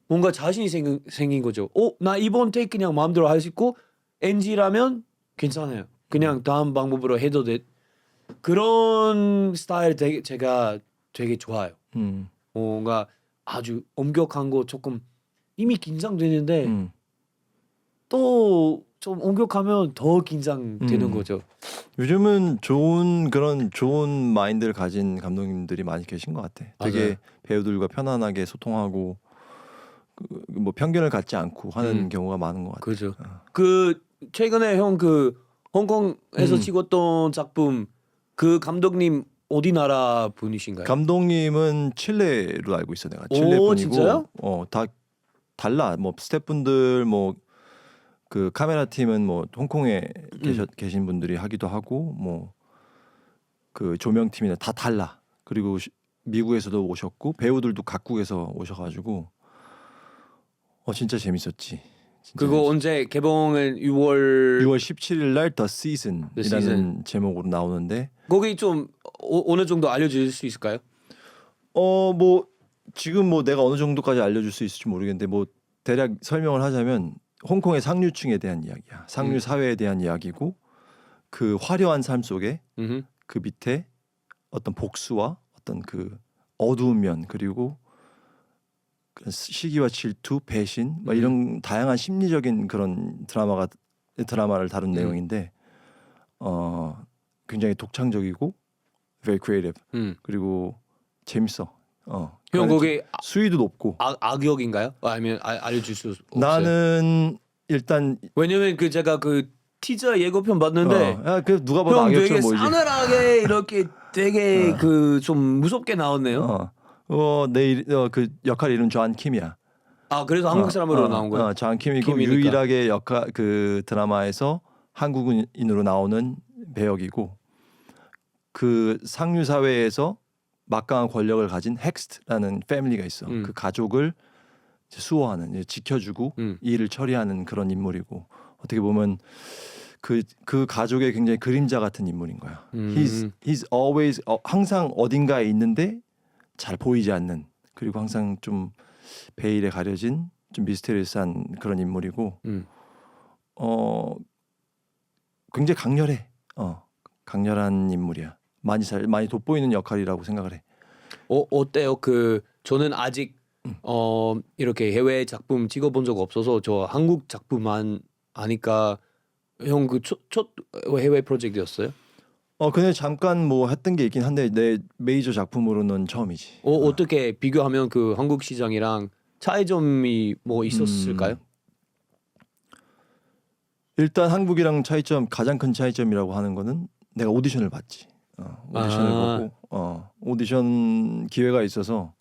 뭔가 자신이 생긴 거죠. 나 이번 테이크 그냥 마음대로 할 수 있고 NG라면 괜찮아요. 그냥 다음 방법으로 해도 돼. 그런 스타일 제가 되게 좋아요. 뭔가 아주 엄격한 거 조금 이미 긴장되는데 또 좀 엄격하면 더 긴장되는 거죠. 요즘은 좋은 마인드를 가진 감독님들이 많이 계신 것 같아. 되게 맞아요. 배우들과 편안하게 소통하고 뭐 편견을 갖지 않고 하는 경우가 많은 것 같아. 그죠. 그 최근에 형 그 홍콩에서 찍었던 작품 그 감독님 어디 나라 분이신가요? 감독님은 칠레로 알고 있어 내가. 칠레 분이고. 진짜요? 다 달라. 뭐 스태프분들 뭐 그 카메라 팀은 뭐 홍콩에 계신 분들이 하기도 하고 뭐 그 조명 팀이나 다 달라. 그리고 미국에서도 오셨고 배우들도 각국에서 오셔가지고 진짜 재밌었지. 진짜 그거 언제 개봉은 6월 17일 날 The Season이라는 제목으로 나오는데 거기 좀 어느 정도 알려줄 수 있을까요? 뭐 지금 뭐 내가 어느 정도까지 알려줄 수 있을지 모르겠는데 뭐 대략 설명을 하자면 홍콩의 상류층에 대한 이야기야. 상류 사회에 대한 이야기고 그 화려한 삶 속에 그 밑에 어떤 복수와 어떤 그 어두운 면 그리고 시기와 질투, 배신 막 이런 다양한 심리적인 그런 드라마를 다룬 내용인데 굉장히 독창적이고 very creative 그리고 재밌어. 형 거기 수위도 높고. 악역인가요? 아니면 알려줄 수 없어요? 나는 일단 왜냐면 그 제가 그 티저 예고편 봤는데 그 누가 봐도 형 되게 악역처럼 보이지. 싸늘하게 이렇게 되게 그 좀 무섭게 나왔네요. 그 역할 이름 존 킴이야. 아 그래서 한국 사람으로 나온 거야? 존 킴이고 킴이니까. 유일하게 역할 그 드라마에서 한국인으로 나오는 배역이고 그 상류 사회에서 막강한 권력을 가진 헥스트라는 패밀리가 있어. 그 가족을 이제 수호하는, 이제 지켜주고 일을 처리하는 그런 인물이고 어떻게 보면 그 가족의 굉장히 그림자 같은 인물인 거야. He's always 항상 어딘가에 있는데 잘 보이지 않는 그리고 항상 좀 베일에 가려진 좀 미스테리어스한 그런 인물이고 굉장히 강렬해. 강렬한 인물이야. 많이 돋보이는 역할이라고 생각을 해. 어때요? 저는 아직 이렇게 해외 작품 찍어본 적 없어서 저 한국 작품만 아니까 형 첫 해외 프로젝트였어요? 근데 잠깐 뭐 했던 게 있긴 한데 내 메이저 작품으로는 처음이지. 어떻게 비교하면 그 한국 시장이랑 차이점이 뭐 있었을까요? 일단 한국이랑 가장 큰 차이점이라고 하는 거는 내가 오디션을 봤지. 오디션을 보고 오디션 기회가 있어서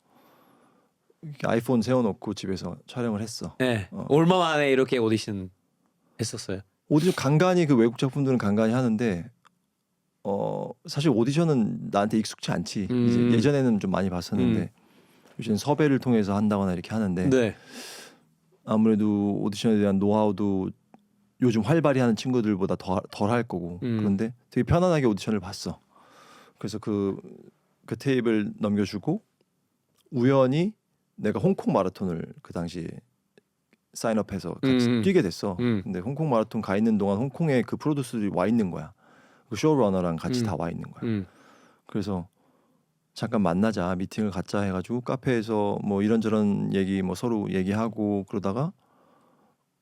이렇게 아이폰 세워놓고 집에서 촬영을 했어. 네. 얼마 만에 이렇게 오디션 했었어요? 오디션 간간히 그 외국 작품들은 간간히 하는데 사실 오디션은 나한테 익숙치 않지. 이제 예전에는 좀 많이 봤었는데 요즘 섭외를 통해서 한다거나 이렇게 하는데 네. 아무래도 오디션에 대한 노하우도 요즘 활발히 하는 친구들보다 덜 할 거고 그런데 되게 편안하게 오디션을 봤어. 그래서 그 테이프를 넘겨주고 우연히 내가 홍콩 마라톤을 그 당시에 사인업해서 같이 뛰게 됐어. 근데 홍콩 마라톤 가 있는 동안 홍콩에 그 프로듀서들이 와 있는 거야. 그 쇼러너랑 같이 다 와 있는 거야. 그래서 잠깐 만나자, 미팅을 갖자 해가지고 카페에서 뭐 이런저런 얘기 뭐 서로 얘기하고 그러다가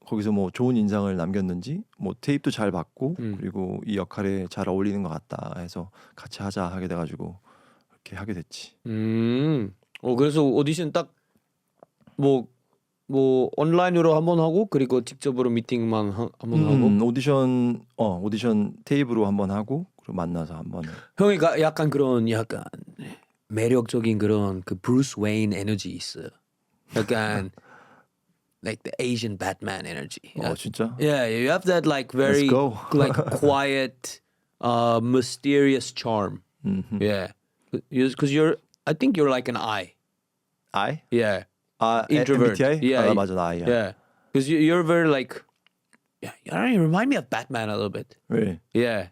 거기서 뭐 좋은 인상을 남겼는지 뭐 테이프도 잘 받고 그리고 이 역할에 잘 어울리는 것 같다 해서 같이 하게 돼가지고 이렇게 하게 됐지. 그래서 오디션 딱 뭐 온라인으로 한번 하고 그리고 직접으로 미팅만 한번 하고 오디션 테이프로 한번 하고 그리고 만나서 한번. 형이 약간 그런 약간 매력적인 그런 그 브루스 웨인 에너지 있어요. 약간 like the Asian Batman energy. 진짜? Yeah, you have that like very Let's go. like quiet, mysterious charm. Yeah, because I think you're like an I. I? Yeah. Introvert. MBTI? Yeah. 맞아 나 I야. Yeah, because you're very like, yeah, I don't know, you remind me of Batman a little bit. Really? Yeah,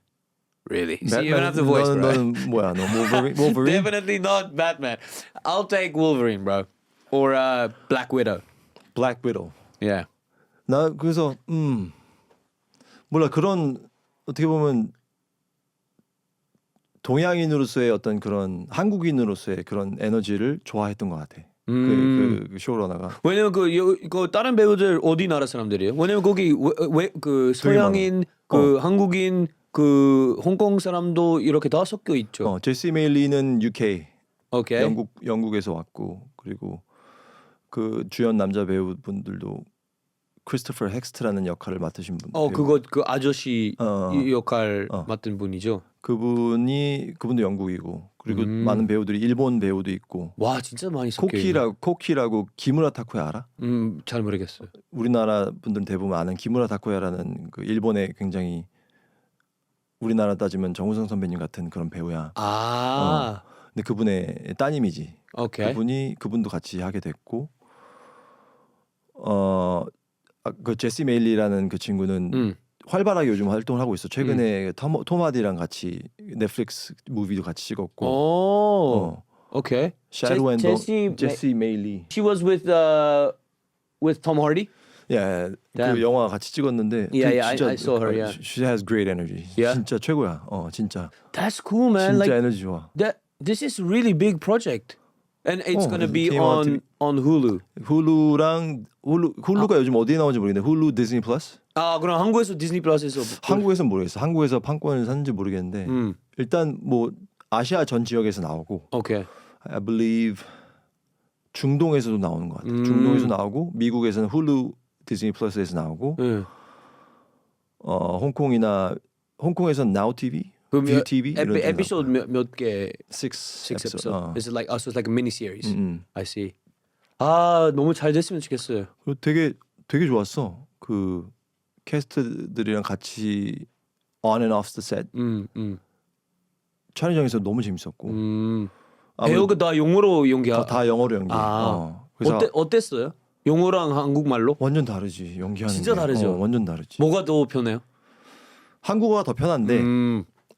really. See, you even have the voice, bro. 너는 뭐야? 너 Wolverine? Definitely not Batman. I'll take Wolverine, bro, or Black Widow. Black Widow. Yeah. 나 그래서 몰라 그런 어떻게 보면 동양인으로서의 어떤 그런 한국인으로서의 그런 에너지를 좋아했던 것 같아. 그 쇼러너가. 왜냐면 그 다른 배우들 어디 나라 사람들이에요? 왜냐면 거기 그 서양인, 그 한국인, 그 홍콩 사람도 이렇게 다 섞여 있죠. 제시 메일리는 UK, 오케이. 영국에서 왔고 그리고 그 주연 남자 배우분들도 크리스토퍼 헥스트라는 역할을 맡으신 분. 그 아저씨 역할 맡은 분이죠. 그분도 영국이고 그리고 많은 배우들이 일본 배우도 있고. 와 진짜 많이 섞여 있네. 코키라고 기무라 타쿠야 알아? 잘 모르겠어요. 우리나라 분들은 대부분 아는 기무라 타쿠야라는 그 일본의 굉장히 우리나라 따지면 정우성 선배님 같은 그런 배우야. 근데 그분의 따님이지. 오케이. 그분도 같이 하게 됐고 그 제시 메일리라는 그 친구는 활발하게 요즘 활동을 하고 있어. 최근에 톰 하디랑 같이 넷플릭스 무비도 같이 찍었고. 오케이. 샤루 앤 제시 메일리. She was with Tom Hardy. Yeah, 그 영화 같이 찍었는데. Yeah, I saw her. Yeah. She has great energy. Yeah? 진짜 최고야. 진짜. That's cool, man. 진짜 like, 에너지 좋아. This is really big project, and it's gonna be on Hulu. 훌루가 요즘 어디에 나오는지 모르겠는데 훌루 디즈니 플러스? 그럼 한국에서 디즈니 플러스에서 한국에서는 모르겠어. 한국에서 판권을 샀는지 모르겠는데 일단 뭐 아시아 전 지역에서 나오고. 오케이. I believe 중동에서도 나오는 것 같아. 중동에서 나오고 미국에서는 훌루 디즈니 플러스에서 나오고. 홍콩에서는 나우 TV 그 뷰 TV 이런 데서 에피소드 몇 개? 6 episode. episode. Is it like so it's like a mini series. I see. 아 너무 잘 됐으면 좋겠어요. 그리고 되게 좋았어. 그 캐스트들이랑 같이 on and off the set 촬영장에서 너무 재밌었고 배우가 다 영어로 연기. 다 영어로 연기. 그래서 어땠어요? 영어랑 한국말로? 완전 다르지 연기하는 진짜 게. 다르죠. 완전 다르지. 뭐가 더 편해요? 한국어가 더 편한데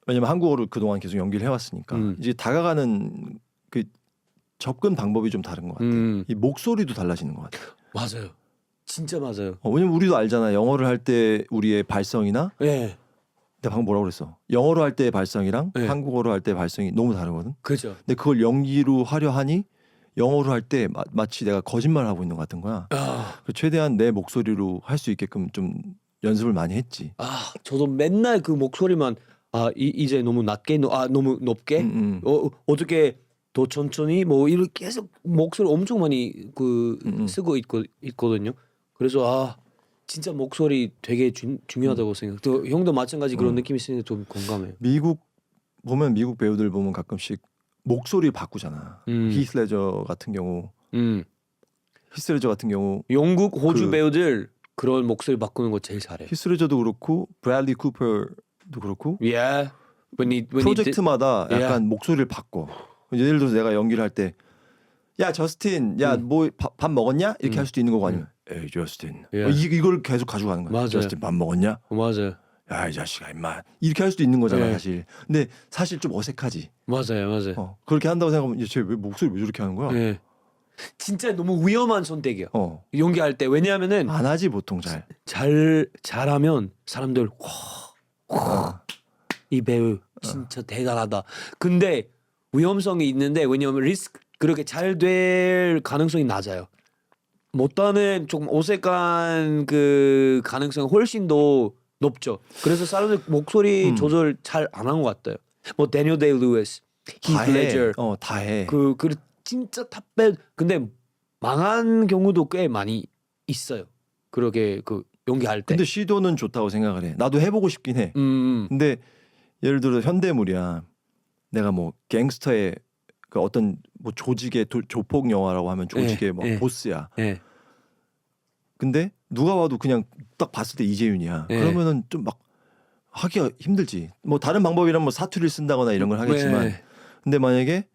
왜냐면 한국어로 그동안 계속 연기를 해왔으니까 이제 다가가는 그 접근 방법이 좀 다른 것 같아. 이 목소리도 달라지는 것 같아. 맞아요. 진짜 맞아요. 왜냐면 우리도 알잖아. 영어를 할 때 우리의 발성이나 네. 내가 방금 뭐라고 그랬어? 영어로 할 때의 발성이랑 네. 한국어로 할 때의 발성이 너무 다르거든. 그죠. 근데 그걸 연기로 하려 하니 영어로 할 때 마치 내가 거짓말을 하고 있는 것 같은 거야. 그래서 최대한 내 목소리로 할 수 있게끔 좀 연습을 많이 했지. 저도 맨날 그 목소리만 이제 너무 낮게 너무 높게 어떻게 더 천천히 뭐 이렇게 계속 목소리 엄청 많이 쓰고 있거든요. 그래서 진짜 목소리 되게 중요하다고 생각. 또 형도 마찬가지 그런 느낌이 있으니까 좀 공감해요. 미국 배우들 보면 가끔씩 목소리 바꾸잖아. 히스 레저 같은 경우. 영국 호주 배우들 그런 목소리 바꾸는 거 제일 잘해. 히스 레저도 그렇고 브래들리 쿠퍼도 그렇고. Yeah. 프로젝트마다 약간 목소리를 바꿔. 예를 들어서 내가 연기를 할 때 야 저스틴 야 뭐 밥 먹었냐 이렇게 할 수도 있는 거고 아니면 에이 저스틴 이걸 계속 가져가는 거야. 맞아요. 저스틴 밥 먹었냐? 맞아요. 야 이 자식아 임마 이렇게 할 수도 있는 거잖아 네. 사실. 근데 사실 좀 어색하지. 맞아요. 그렇게 한다고 생각하면 쟤 왜 목소리 왜 저렇게 하는 거야? 네. 진짜 너무 위험한 선택이야. 연기할 때 왜냐하면은 안 하지 보통 잘하면 사람들 이 배우 진짜 대단하다. 근데 위험성이 있는데 왜냐하면 그렇게 잘 될 가능성이 낮아요. 못하는 조금 어색한 그 가능성이 훨씬 더 높죠. 그래서 사람들 목소리 조절 잘 안 한 것 같아요. 뭐 데니얼 데이 루이스, 히스 레저, 다 해. 그 진짜 탑배. 근데 망한 경우도 꽤 많이 있어요. 그렇게 그 연기할 때. 근데 시도는 좋다고 생각을 해. 나도 해보고 싶긴 해. 근데 예를 들어 현대물이야. 내가 뭐 갱스터의 그 어떤 뭐 조직의 조폭 영화라고 하면 조직의 뭐 보스야. 근데 누가 봐도 그냥 딱 봤을 때 이재윤이야. 그러면은 좀 막 하기가 힘들지. 뭐 다른 방법이라면 뭐 사투리를 쓴다거나 이런 걸 하겠지만, 근데 만약에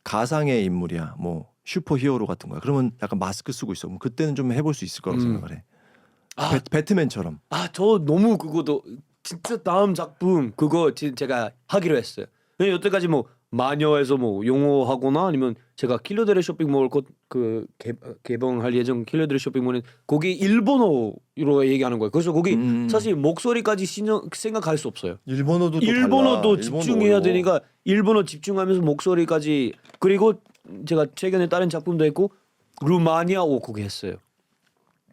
가상의 인물이야, 뭐 슈퍼 히어로 같은 거야. 그러면 약간 마스크 쓰고 있어. 그럼 그때는 좀 해볼 수 있을 거라고 생각을 해. 배트맨처럼. 저 너무 그거도 진짜 다음 작품 그거 제가 하기로 했어요. 왜냐면 여태까지 뭐 마녀에서 뭐 용어하거나 아니면 제가 킬러들의 쇼핑몰 그 개봉할 예정 킬러들의 쇼핑몰은 거기 일본어로 얘기하는 거예요. 그래서 거기 사실 목소리까지 생각할 수 없어요. 일본어도 집중해야 되니까 일본어 집중하면서 목소리까지. 그리고 제가 최근에 다른 작품도 했고 루마니아어 거기 했어요.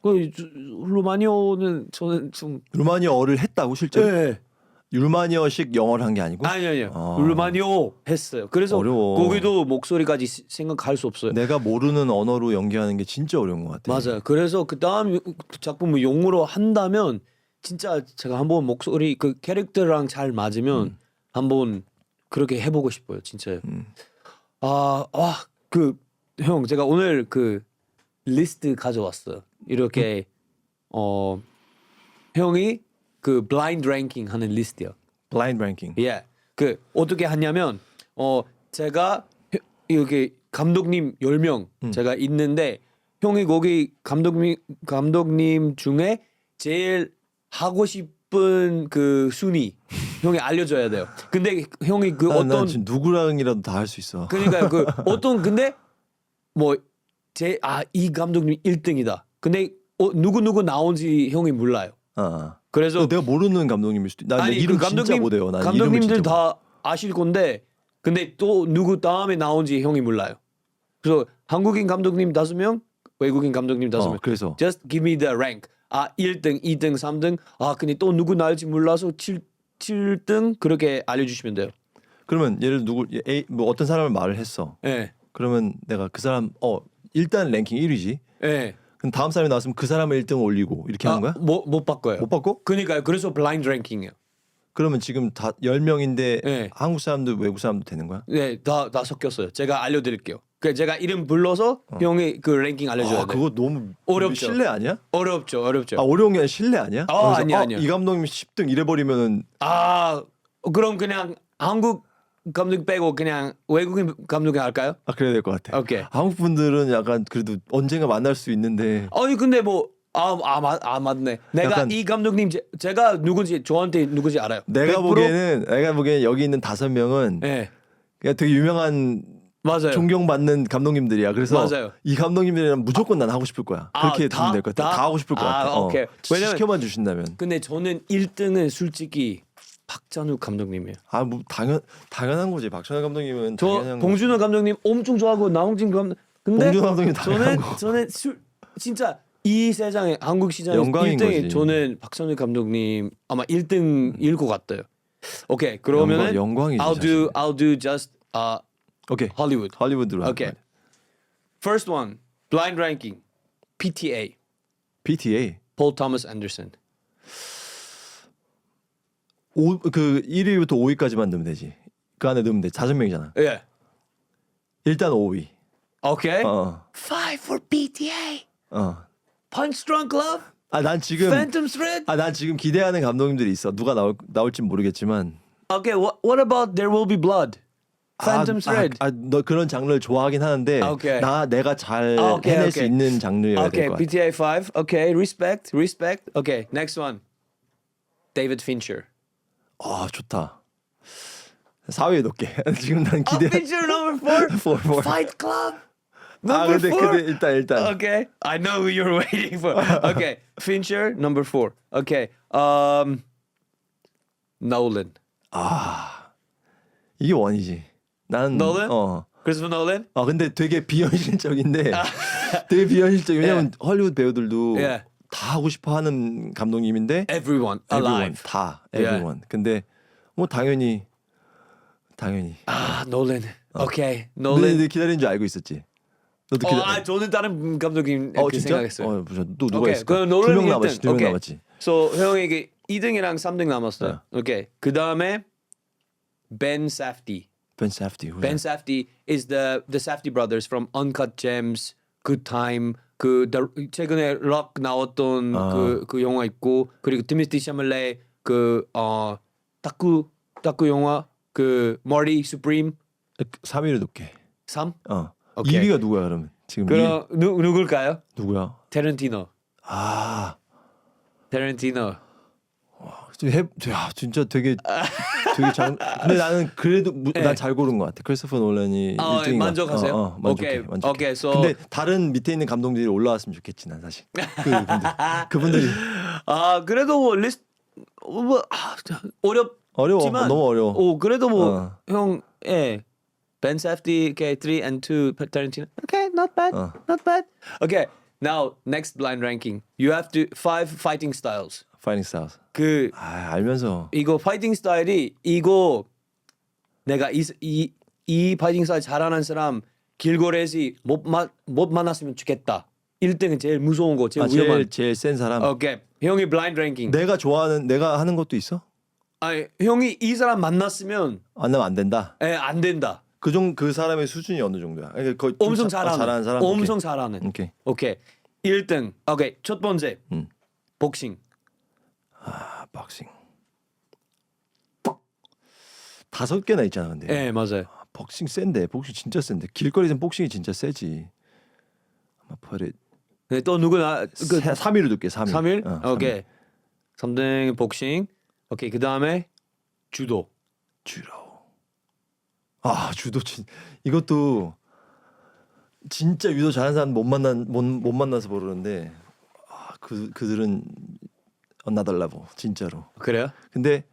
루마니아어는 저는 좀 루마니아어를 했다고 실제로? 네. 루마니아식 영어를 한 게 아니고? 아니요. 루마니아어 했어요. 그래서 어려워. 거기도 목소리까지 생각할 수 없어요. 내가 모르는 언어로 연기하는 게 진짜 어려운 것 같아. 맞아요. 그래서 그 다음 작품을 영어로 한다면 진짜 제가 한번 목소리 그 캐릭터랑 잘 맞으면 한번 그렇게 해보고 싶어요. 진짜. 형 제가 오늘 그 리스트 가져왔어요. 이렇게 형이 그 블라인드 랭킹 하는 리스트요. 블라인드 랭킹. 예. 그 어떻게 하냐면 제가 이렇게 감독님 10명 제가 있는데 형이 거기 감독님 중에 제일 하고 싶은 그 순위 형이 알려줘야 돼요. 근데 형이 그 난 지금 누구랑이라도 다 할 수 있어. 그러니까 그 근데 뭐 이 감독님 1등이다. 근데 누구 나온지 형이 몰라요. 그래서 내가 모르는 감독님일 수도 있어. 난 이름 진짜 못 외워. 감독님들 다 아실 건데 근데 또 누구 다음에 나온지 형이 몰라요. 그래서 한국인 감독님 5명, 외국인 감독님 5명. 그래서 Just give me the rank. 1등, 2등, 3등. 근데 또 누구 나올지 몰라서 7등 그렇게 알려주시면 돼요. 그러면 예를 들어 뭐 어떤 사람을 말을 했어. 네. 그러면 내가 그 사람 일단 랭킹 1위지. 네. 그럼 다음 사람이 나왔으면 그 사람을 1등 올리고 이렇게 하는 거야? 못 바꿔요. 못 바꿔? 그러니까요. 그래서 블라인드 랭킹이에요. 그러면 지금 다 10명인데 네. 한국 사람도 외국 사람도 되는 거야? 네, 다 섞였어요. 제가 알려드릴게요. 그 제가 이름 불러서 형이 그 랭킹 알려줘야 아, 돼. 그거 너무 어렵죠. 실례 아니야? 어렵죠. 아, 어려운 게 아니라 실례 아니야? 그래서, 아니야. 이 감독님 10등 이래버리면은 그럼 그냥 한국 감독 빼고 그냥 외국인 감독이 할까요? 그래야 될 것 같아. 오케이. 한국 분들은 약간 그래도 언젠가 만날 수 있는데 아니 근데 뭐 맞네. 내가 약간- 이 감독님 제가 누군지 저한테 누군지 알아요. 내가 100%? 보기에는 여기 있는 5명은 네, 그냥 되게 유명한 맞아요. 존경받는 감독님들이야. 그래서 맞아요. 이 감독님들이랑 무조건 난 하고 싶을 거야. 그렇게 다? 되면 될 것 같아. 다? 다 하고 싶을 것 같아. 오케이. 왜냐면- 시켜만 주신다면. 근데 저는 1등은 솔직히 박찬욱 감독님이에요. 뭐 당연한 거지. 박찬호 감독님은 저 당연한 봉준호 감독님 엄청 좋아하고 나홍진 감독. 근데 봉준호 감독님 당연한 저는 진짜 이 세상에 한국 시장에 영광인 1등이 거지. 저는 박찬욱 감독님 아마 1등일 것 같아요. 오케이 그러면은 영광이지. I'll do just 오케이. Hollywood. 할리우드로. Okay. First one, blind ranking, PTA, PTA. Paul Thomas Anderson. 그 1위부터 5위까지만 넣으면 되지. 그 안에 넣으면 돼. 5명이잖아. 예. 일단 5위. Okay. 어. 5 for PTA. 어. Punch Drunk Love, 난 지금 Phantom Thread. 난 지금 기대하는 감독님들이 있어. 누가 나올진 모르겠지만. Okay, what about There Will Be Blood? Phantom Thread. 너 그런 장르를 좋아하긴 하는데 오케이. 내가 잘 오케이, 해낼 수 오케이. 있는 장르여야 Okay, 될 것 같아. PTA 5. Okay, respect. Okay, next one. David Fincher. 좋다. 4위에 놓게. 지금 난 기대. Fincher number 4. 4. Fight Club. Number 근데 4. 일단 Okay, I know who you're waiting for. Okay, Fincher number 4. Okay, Nolan. 이게 원이지. 난 Nolan? Christopher Nolan. 근데 되게 비현실적인데 되게 비현실적. 왜냐면 헐리우드 배우들도 Yeah. 다 하고 싶어 하는 감독님인데 Everyone everyone alive. 다 Yeah. everyone. 근데 뭐 당연히 Nolan. Okay, 너 Nolan. 기다리는 줄 알고 있었지. 너도 저는 다른 감독님 이렇게 진짜? 생각했어요. 또 누가 오케이, 있을까? 그럼 노lan 2명 남았지. 2명 오케이. 남았지. So 형에게 2등이랑 3등 남았어요. 오케이. 그 다음에 Ben Safdie. Ben Safdie. Ben Safdie is the Safdie brothers from Uncut Gems, Good Time. 최근에 락 나왔던 그 영화 있고 그리고 티모시 샤멜레 다쿠 영화 그 Marty Supreme 3위를 놓게. 3. 2위가 누구야 그러면? 지금 그럼 누굴까요? 누구야? 테렌티노. 진짜 되게 근데 나는 그래도 난 잘 고른 것 같아. 크리스토퍼 놀란이 1등인 만족하세요? 만족해. 오케이. So 근데 다른 밑에 있는 감독들이 올라왔으면 좋겠지 난 사실. 그분들이 그래도 뭐 리스트 어려워. 어렵지만 너무 어려워. 그래도 뭐 형 Ben Safdie, okay, 3 and 2 Tarantino. Okay, not bad. Not bad. Okay, now next blind ranking. You have to 5 fighting styles. Fighting Styles. 알면서 이거 파이팅 스타일이 이거 내가 이 파이팅 스타일 잘하는 사람 길거리에서 못 만났으면 좋겠다. 1등은 제일 무서운 거, 제일 위험한. 제일 센 사람. 오케이. 형이 블라인드 랭킹. 내가 하는 것도 있어? 형이 이 사람 만났으면 안 나면 안 된다. 안 된다. 그 사람의 수준이 어느 정도야? 거의 엄청 잘하는 사람. 엄청 잘하는. 오케이. 1등. 오케이. 첫 번째. 복싱. 복싱. 5개나 있잖아 근데. 네, 맞아요. 복싱 센데. 복싱 진짜 센데. 길거리에선 복싱이 진짜 세지. 아마 퍼레. 네, 또 누구나 3위를 둘게. 3위. 3일? 오케이. 3등 복싱. 오케이. 그다음에 주도. 주도 이것도 진짜 유도 잘하는 사람 못 만나서 모르는데 그들은 another level 진짜로. 그래요? 근데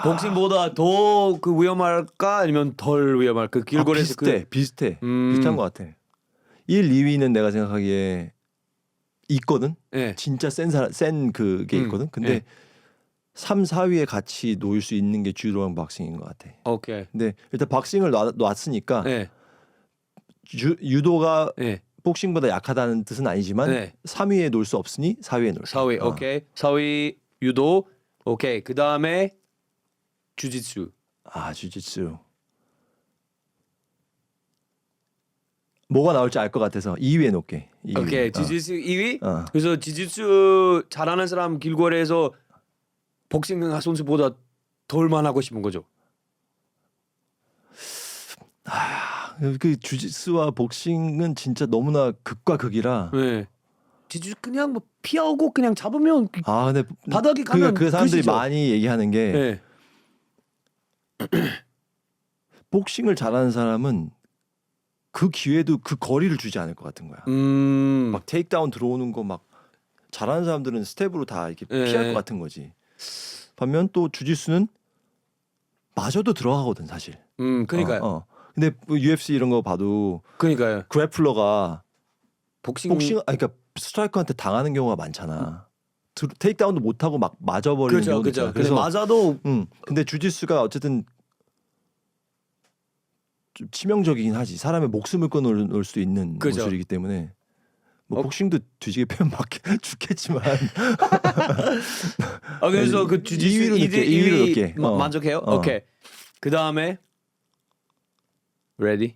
복싱보다 더 그 위험할까 아니면 덜 위험할까? 그 길거리에서 비슷해. 비슷한 것 같아. 1, 2위는 내가 생각하기에 있거든. 네. 진짜 센 그게 있거든. 근데 네. 3, 4위에 같이 놓을 수 있는 게 주도랑 복싱인 것 같아. 오케이. 근데 일단 복싱을 놨으니까 네. 유도가 네. 복싱보다 약하다는 뜻은 아니지만 네. 3위에 놓을 수 없으니 4위에 놓을. 4위. 오케이. 4위 유도. 오케이. 그 다음에 주짓수. 아 주짓수. 뭐가 나올지 알 것 같아서 2위에 놓게. 2위. 오케이. 주짓수 2위. 어. 그래서 주짓수 잘하는 사람 길거리에서 복싱 선수보다 덜만 하고 싶은 거죠. 그 주짓수와 복싱은 진짜 너무나 극과 극이라. 네. 주짓수 그냥 뭐 피하고 그냥 잡으면 아 근데 바닥에 가면 그 사람들이 끝이죠. 많이 얘기하는 게 네. 복싱을 잘하는 사람은 그 기회도 그 거리를 주지 않을 것 같은 거야. 막 테이크다운 들어오는 거 막 잘하는 사람들은 스텝으로 다 이렇게 네. 피할 것 같은 거지. 반면 또 주짓수는 맞아도 들어가거든 사실. 그러니까요. 근데 뭐 UFC 이런 거 봐도 그러니까요. 그래플러가 복싱 그러니까 스트라이커한테 당하는 경우가 많잖아. 테이크다운도 못 하고 막 맞아버리는 그렇죠, 경우도 그렇죠. 있잖아. 근데 그래서 맞아도 근데 주짓수가 어쨌든 좀 치명적이긴 하지. 사람의 목숨을 끊어놓을 수도 있는 그죠. 무술이기 때문에 뭐 복싱도 뒤지게 패면 막 죽겠지만 그래서 그 주짓수 2위로 넣게, 2위로 넣게. 만족해요? 오케이. 그 다음에 ready?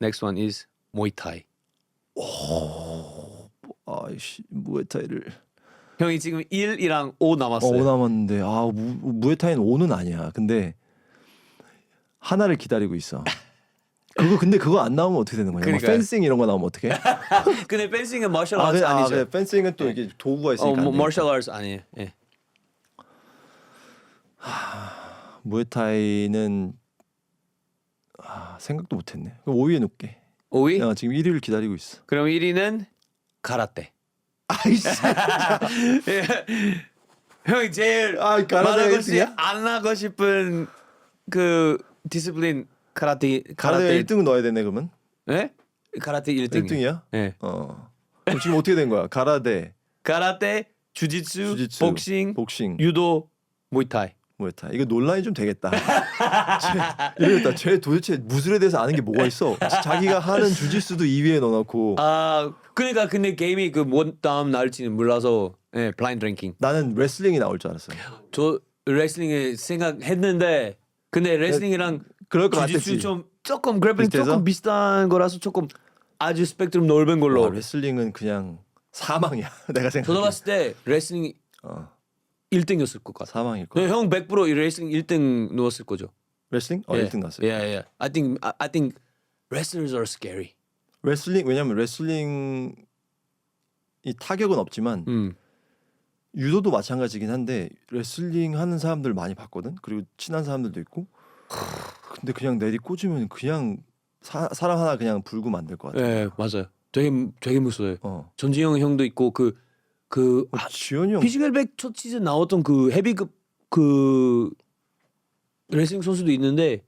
Next one is 무에타이. 아이씨 무에타이를 형이 지금 1이랑 5 남았어요. 5 남았는데 무에타이는 5는 아니야. 근데 하나를 기다리고 있어. 근데 그거 안 나오면 어떻게 되는 거냐? 막 그러니까요. 펜싱 이런 거 나오면 어떻게? 근데 펜싱은 마셜 아트 아니죠? 그래. 펜싱은 또 이게 도구가 있으니까. 안 되니까. 마셜 아트 아니에요. 예. 무에타이는 생각도 못했네. 그럼 5위에 놓게. 5위? 지금 1위를 기다리고 있어. 그럼 1위는 가라떼. 아이씨. 형이 제일 가라떼가 말하고 싶 1등이야? 안 하고 싶은 그 디스플린 가라떼. 가라떼가 1등은 넣어야 되네 그러면. 예? 가라떼 1등. 1등이야? 예. 그럼 지금 어떻게 된 거야? 가라떼, 주짓수, 복싱, 유도, 무에타이. 무에타이. 이거 논란이 좀 되겠다. 쟤 도대체 무술에 대해서 아는 게 뭐가 있어? 자기가 하는 주짓수도 2위에 넣어놓고. 그러니까 근데 게임이 그 뭔 다음 나올지는 몰라서 블라인드 랭킹. 나는 레슬링이 나올 줄 알았어. 저 레슬링을 생각했는데 근데 레슬링이랑 그럴 것 주짓수 같았지. 좀 조금 그래플링 비슷해서? 조금 비슷한 거라서 조금 아주 스펙트럼 넓은 걸로. 레슬링은 그냥 사망이야. 내가 저도 생각해. 봤을 때 레슬링 1등이었을 것 같아. 사망일 거야. 형 100% 이 레슬링 1등 넣었을 거죠. 레슬링? 1등 났어요. Yeah. I think wrestlers are scary. 레슬링 왜냐면 레슬링 이 타격은 없지만 유도도 마찬가지긴 한데 레슬링 하는 사람들 많이 봤거든. 그리고 친한 사람들도 있고. 근데 그냥 내리 꽂으면 그냥 사람 하나 그냥 불고 만들 것 같아. 네, 맞아요. 되게 무서워요. 전지영 형도 있고 지현이 형 피지컬백 첫 시즌 나왔던 그 헤비급 그 레슬링 선수도 있는데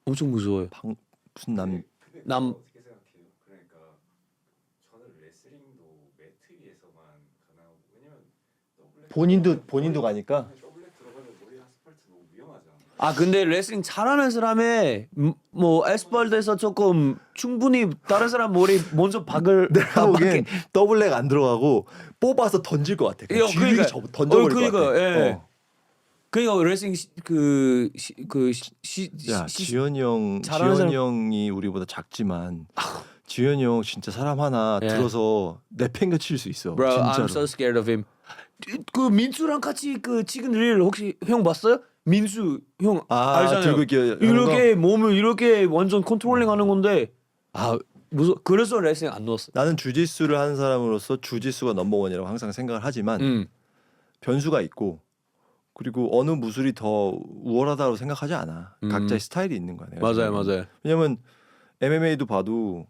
엄청 무서워요. 무슨 남 어떻게 생각해요? 그러니까 저는 레슬링도 매트 위에서만 가능하고 왜냐면 본인도 가니까 더블랙 들어가면 머리 아스팔트 너무 위험하잖아. 근데 레슬링 잘하는 사람의 뭐 에스팔트에서 조금 충분히 다른 사람 머리 먼저 박을 내가 보기엔 더블랙 안 들어가고 뽑아서 던질 것 같아. 그냥 그러니까 던져버릴 것 같아. 예. 그러니까 레슬링 지현이 형이 우리보다 작지만 지현이 형 진짜 사람 하나 들어서 내팽개칠 수 있어. Bro, 진짜로. I'm so scared of him. 그 민수랑 같이 그 찍은 릴 혹시 형 봤어요? 민수 형 알잖아요. 이렇게 몸을 이렇게 완전 컨트롤링하는 건데 그래서 레슬링 안 넣었어. 나는 주짓수를 하는 사람으로서 주짓수가 넘버원이라고 항상 생각을 하지만 변수가 있고 그리고 어느 무술이 더 우월하다고 생각하지 않아. 각자의 스타일이 있는 거야. 내가 맞아요. 생각하면. 왜냐면 MMA도 봐도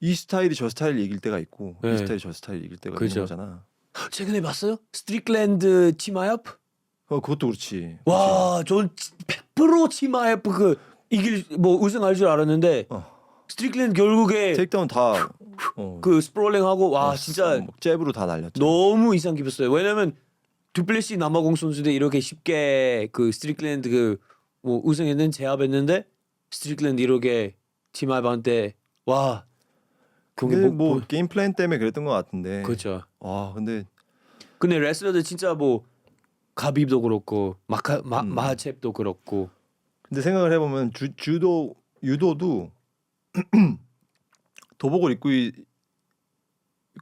이 스타일이 저 스타일을 이길 때가 있고 이 스타일이 저 스타일을 이길 때가 있는 거잖아. 최근에 봤어요? 스트릭랜드 치마협? 그것도 그렇지. 와, 전 100% 치마협 우승할 줄 알았는데 스트릭랜드 결국에 테이크다운 다 그 스프롤링하고 와 진짜 잽으로 다 날렸죠. 너무 인상 깊었어요. 왜냐면 두플레시 남아공 선수들 이렇게 쉽게 그 스트릭랜드 우승했는 제압했는데 스트릭랜드 이렇게 치마협한테 그게 뭐 게임 플랜 때문에 그랬던 것 같은데. 그렇죠. 근데 근데 레슬러들 진짜 뭐 가빕도 그렇고 마하첵도 그렇고. 근데 생각을 해보면 유도도 도복을 입고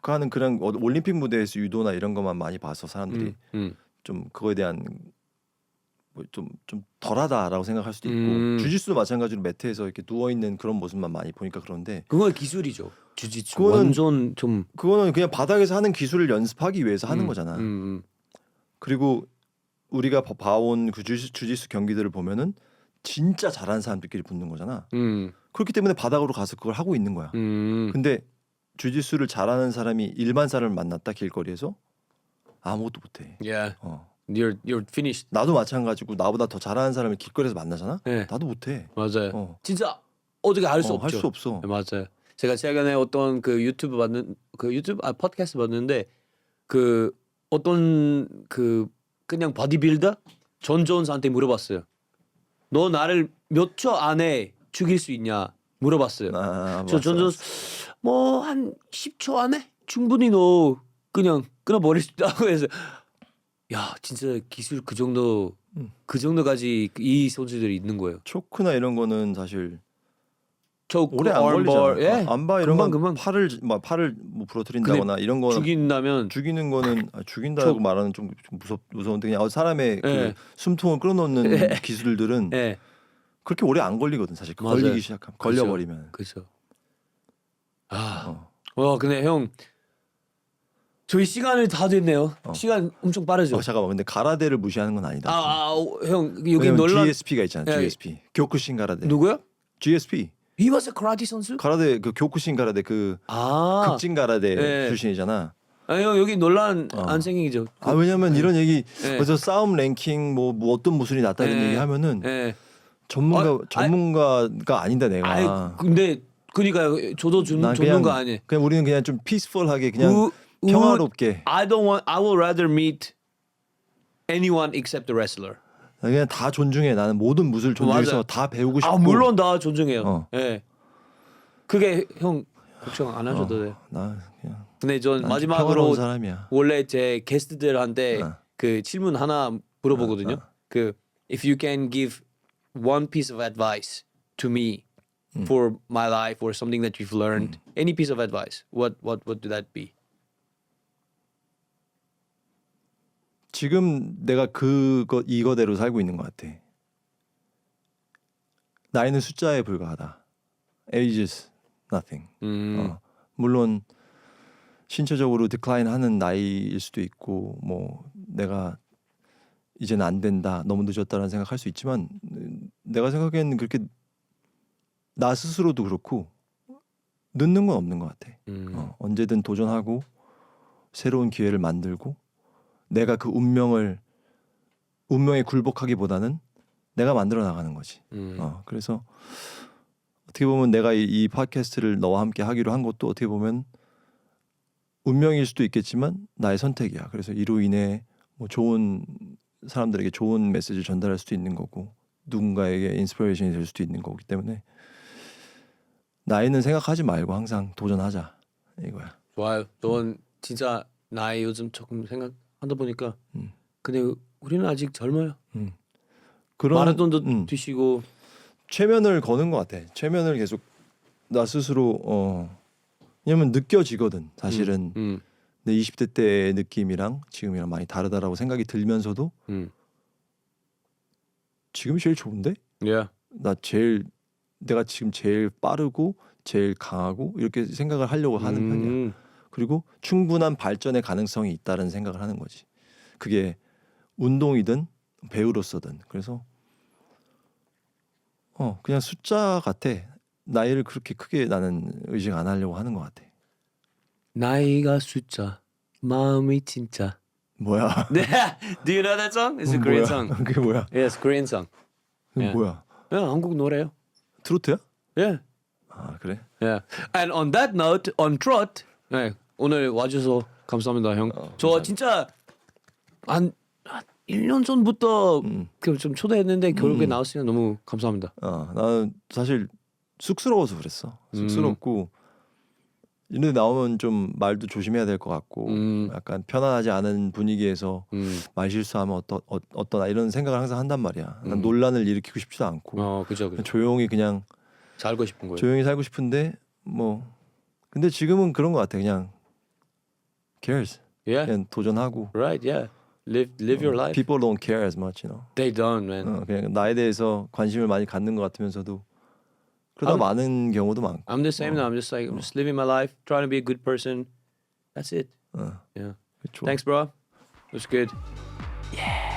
하는 그런 올림픽 무대에서 유도나 이런 것만 많이 봐서 사람들이 좀 그거에 대한 뭐 좀 덜하다라고 생각할 수도 있고 주짓수도 마찬가지로 매트에서 이렇게 누워 있는 그런 모습만 많이 보니까 그런데 그건 기술이죠. 주짓수 그거는- 완전 좀 그거는 그냥 바닥에서 하는 기술을 연습하기 위해서 하는 거잖아. 그리고 우리가 봐온 그 주짓수 경기들을 보면은 진짜 잘하는 사람들끼리 붙는 거잖아. 그렇기 때문에 바닥으로 가서 그걸 하고 있는 거야. 근데 주짓수를 잘하는 사람이 일반 사람을 만났다 길거리에서 아무것도 못해. Yeah. 어. You're finished. 나도 마찬가지고 나보다 더 잘하는 사람을 길거리에서 만나잖아. 네. 나도 못해. 맞아요. 진짜 어떻게 할 수 없죠. 할 수 없어. 네, 맞아요. 제가 최근에 어떤 그 유튜브 팟캐스트 봤는데 그 어떤 그 그냥 보디빌더 존 존스한테 물어봤어요. 너 나를 몇 초 안에 죽일 수 있냐 물어봤어요. 저 존 존스 뭐 한 10초 안에 충분히 너 그냥 끊어버릴 수 있다고 해서 야 진짜 기술 그 정도까지 이 선수들이 있는 거예요. 초크나 이런 거는 사실 초크, 오래 안 걸리잖아. 예. 안바 이런 금방, 건 금방. 팔을 뭐 부러뜨린다거나 이런 거는 죽인다면 죽이는 거는 죽인다고 말하는 좀 무서운데 그냥 사람의 그 예. 숨통을 끌어놓는 기술들은 예. 그렇게 오래 안 걸리거든 사실. 맞아요. 걸리기 시작하면 걸려버리면. 그렇죠. 근데 형 저희 시간을 다 됐네요. 시간 엄청 빠르죠. 잠깐만 근데 가라데를 무시하는 건 아니다. 형 여기 왜냐면 논란 GSP가 있잖아. 예. GSP 교쿠신 가라데. 누구요? GSP He was a karate 선수? 가라데 그 교쿠신 가라데 그 극진 가라데 예. 출신이잖아. 형 여기 논란 안 생기죠. 왜냐면 이런 얘기 예. 그래서 싸움 랭킹 뭐 어떤 무술이 낫다 이런 예. 얘기 하면은 예. 전문가가 아닌데 내가. 근데 그러니까 저도 난 전문가 아니에요. 그냥 우리는 그냥 좀 피스풀하게 그냥 평화롭게 I would rather meet anyone except the wrestler. 그냥 다 존중해. 나는 모든 무술 존중해서 맞아요. 다 배우고 싶고. 물론 다 존중해요. 어. 예. 그게 형 걱정 안 하셔도 돼요. 나 그냥 근데 전 난 마지막으로 평화로운 사람이야. 원래 제 게스트들한테 그 질문 하나 물어보거든요. 그 if you can give one piece of advice to me for my life or something that you've learned, any piece of advice, what would that be? 지금 내가 이거대로 살고 있는 것 같아. 나이는 숫자에 불과하다. Age is nothing. 물론 신체적으로 디클라인하는 나이일 수도 있고 뭐 내가 이제는 안 된다, 너무 늦었다라는 생각할 수 있지만 내가 생각에는 그렇게 나 스스로도 그렇고 늦는 건 없는 것 같아. 언제든 도전하고 새로운 기회를 만들고 내가 그 운명에 굴복하기보다는 내가 만들어 나가는 거지. 그래서 어떻게 보면 내가 이 팟캐스트를 너와 함께 하기로 한 것도 어떻게 보면 운명일 수도 있겠지만 나의 선택이야. 그래서 이로 인해 뭐 좋은 사람들에게 좋은 메시지를 전달할 수도 있는 거고 누군가에게 인스피레이션이 될 수도 있는 거기 때문에 나이는 생각하지 말고 항상 도전하자 이거야. 좋아요. 넌 진짜 나이 요즘 조금 생각하다 보니까 근데 우리는 아직 젊어요. 마라톤도 뛰시고 최면을 거는 것 같아. 최면을 계속 나 스스로 왜냐면 느껴지거든. 사실은 내 20대 때의 느낌이랑 지금이랑 많이 다르다라고 생각이 들면서도 지금이 제일 좋은데? Yeah. 내가 지금 제일 빠르고 제일 강하고 이렇게 생각을 하려고 하는 편이야. 그리고 충분한 발전의 가능성이 있다는 생각을 하는 거지. 그게 운동이든 배우로서든. 그래서 그냥 숫자 같아. 나이를 그렇게 크게 나는 의식 안 하려고 하는 것 같아. 나이가 숫자, 마음이 진짜. 뭐야? 네. Do you know that song? It's a Korean song. 그게 뭐야? Yes, Korean song. 그게 예. 뭐야? 한국 노래요. 트로트야? Yeah. 그래? Yeah. And on that note, on trot, 네, 오늘 와줘서 감사합니다, 형. 저 감사합니다. 진짜 한 1년 전부터 좀 초대했는데 결국에 나왔으니 너무 감사합니다. 나는 사실 쑥스러워서 그랬어. 쑥스럽고 이런 데 나오면 좀 말도 조심해야 될 것 같고 약간 편안하지 않은 분위기에서 말 실수하면 어떠나 이런 생각을 항상 한단 말이야. 난 논란을 일으키고 싶지도 않고 그죠. 조용히 그냥 살고 싶은 거예요. 조용히 살고 싶은데 뭐 근데 지금은 그런 것 같아. 그냥 cares. Yeah. 그냥 도전하고. Right. Yeah. Live your life. People don't care as much, you know. They don't, man. 그냥 나에 대해서 관심을 많이 갖는 것 같으면서도 그러다 많은 경우도 많고. I'm the same now. I'm just like I'm just living my life, trying to be a good person. That's it. Yeah. 좋아. Thanks, bro. It was good. Yeah.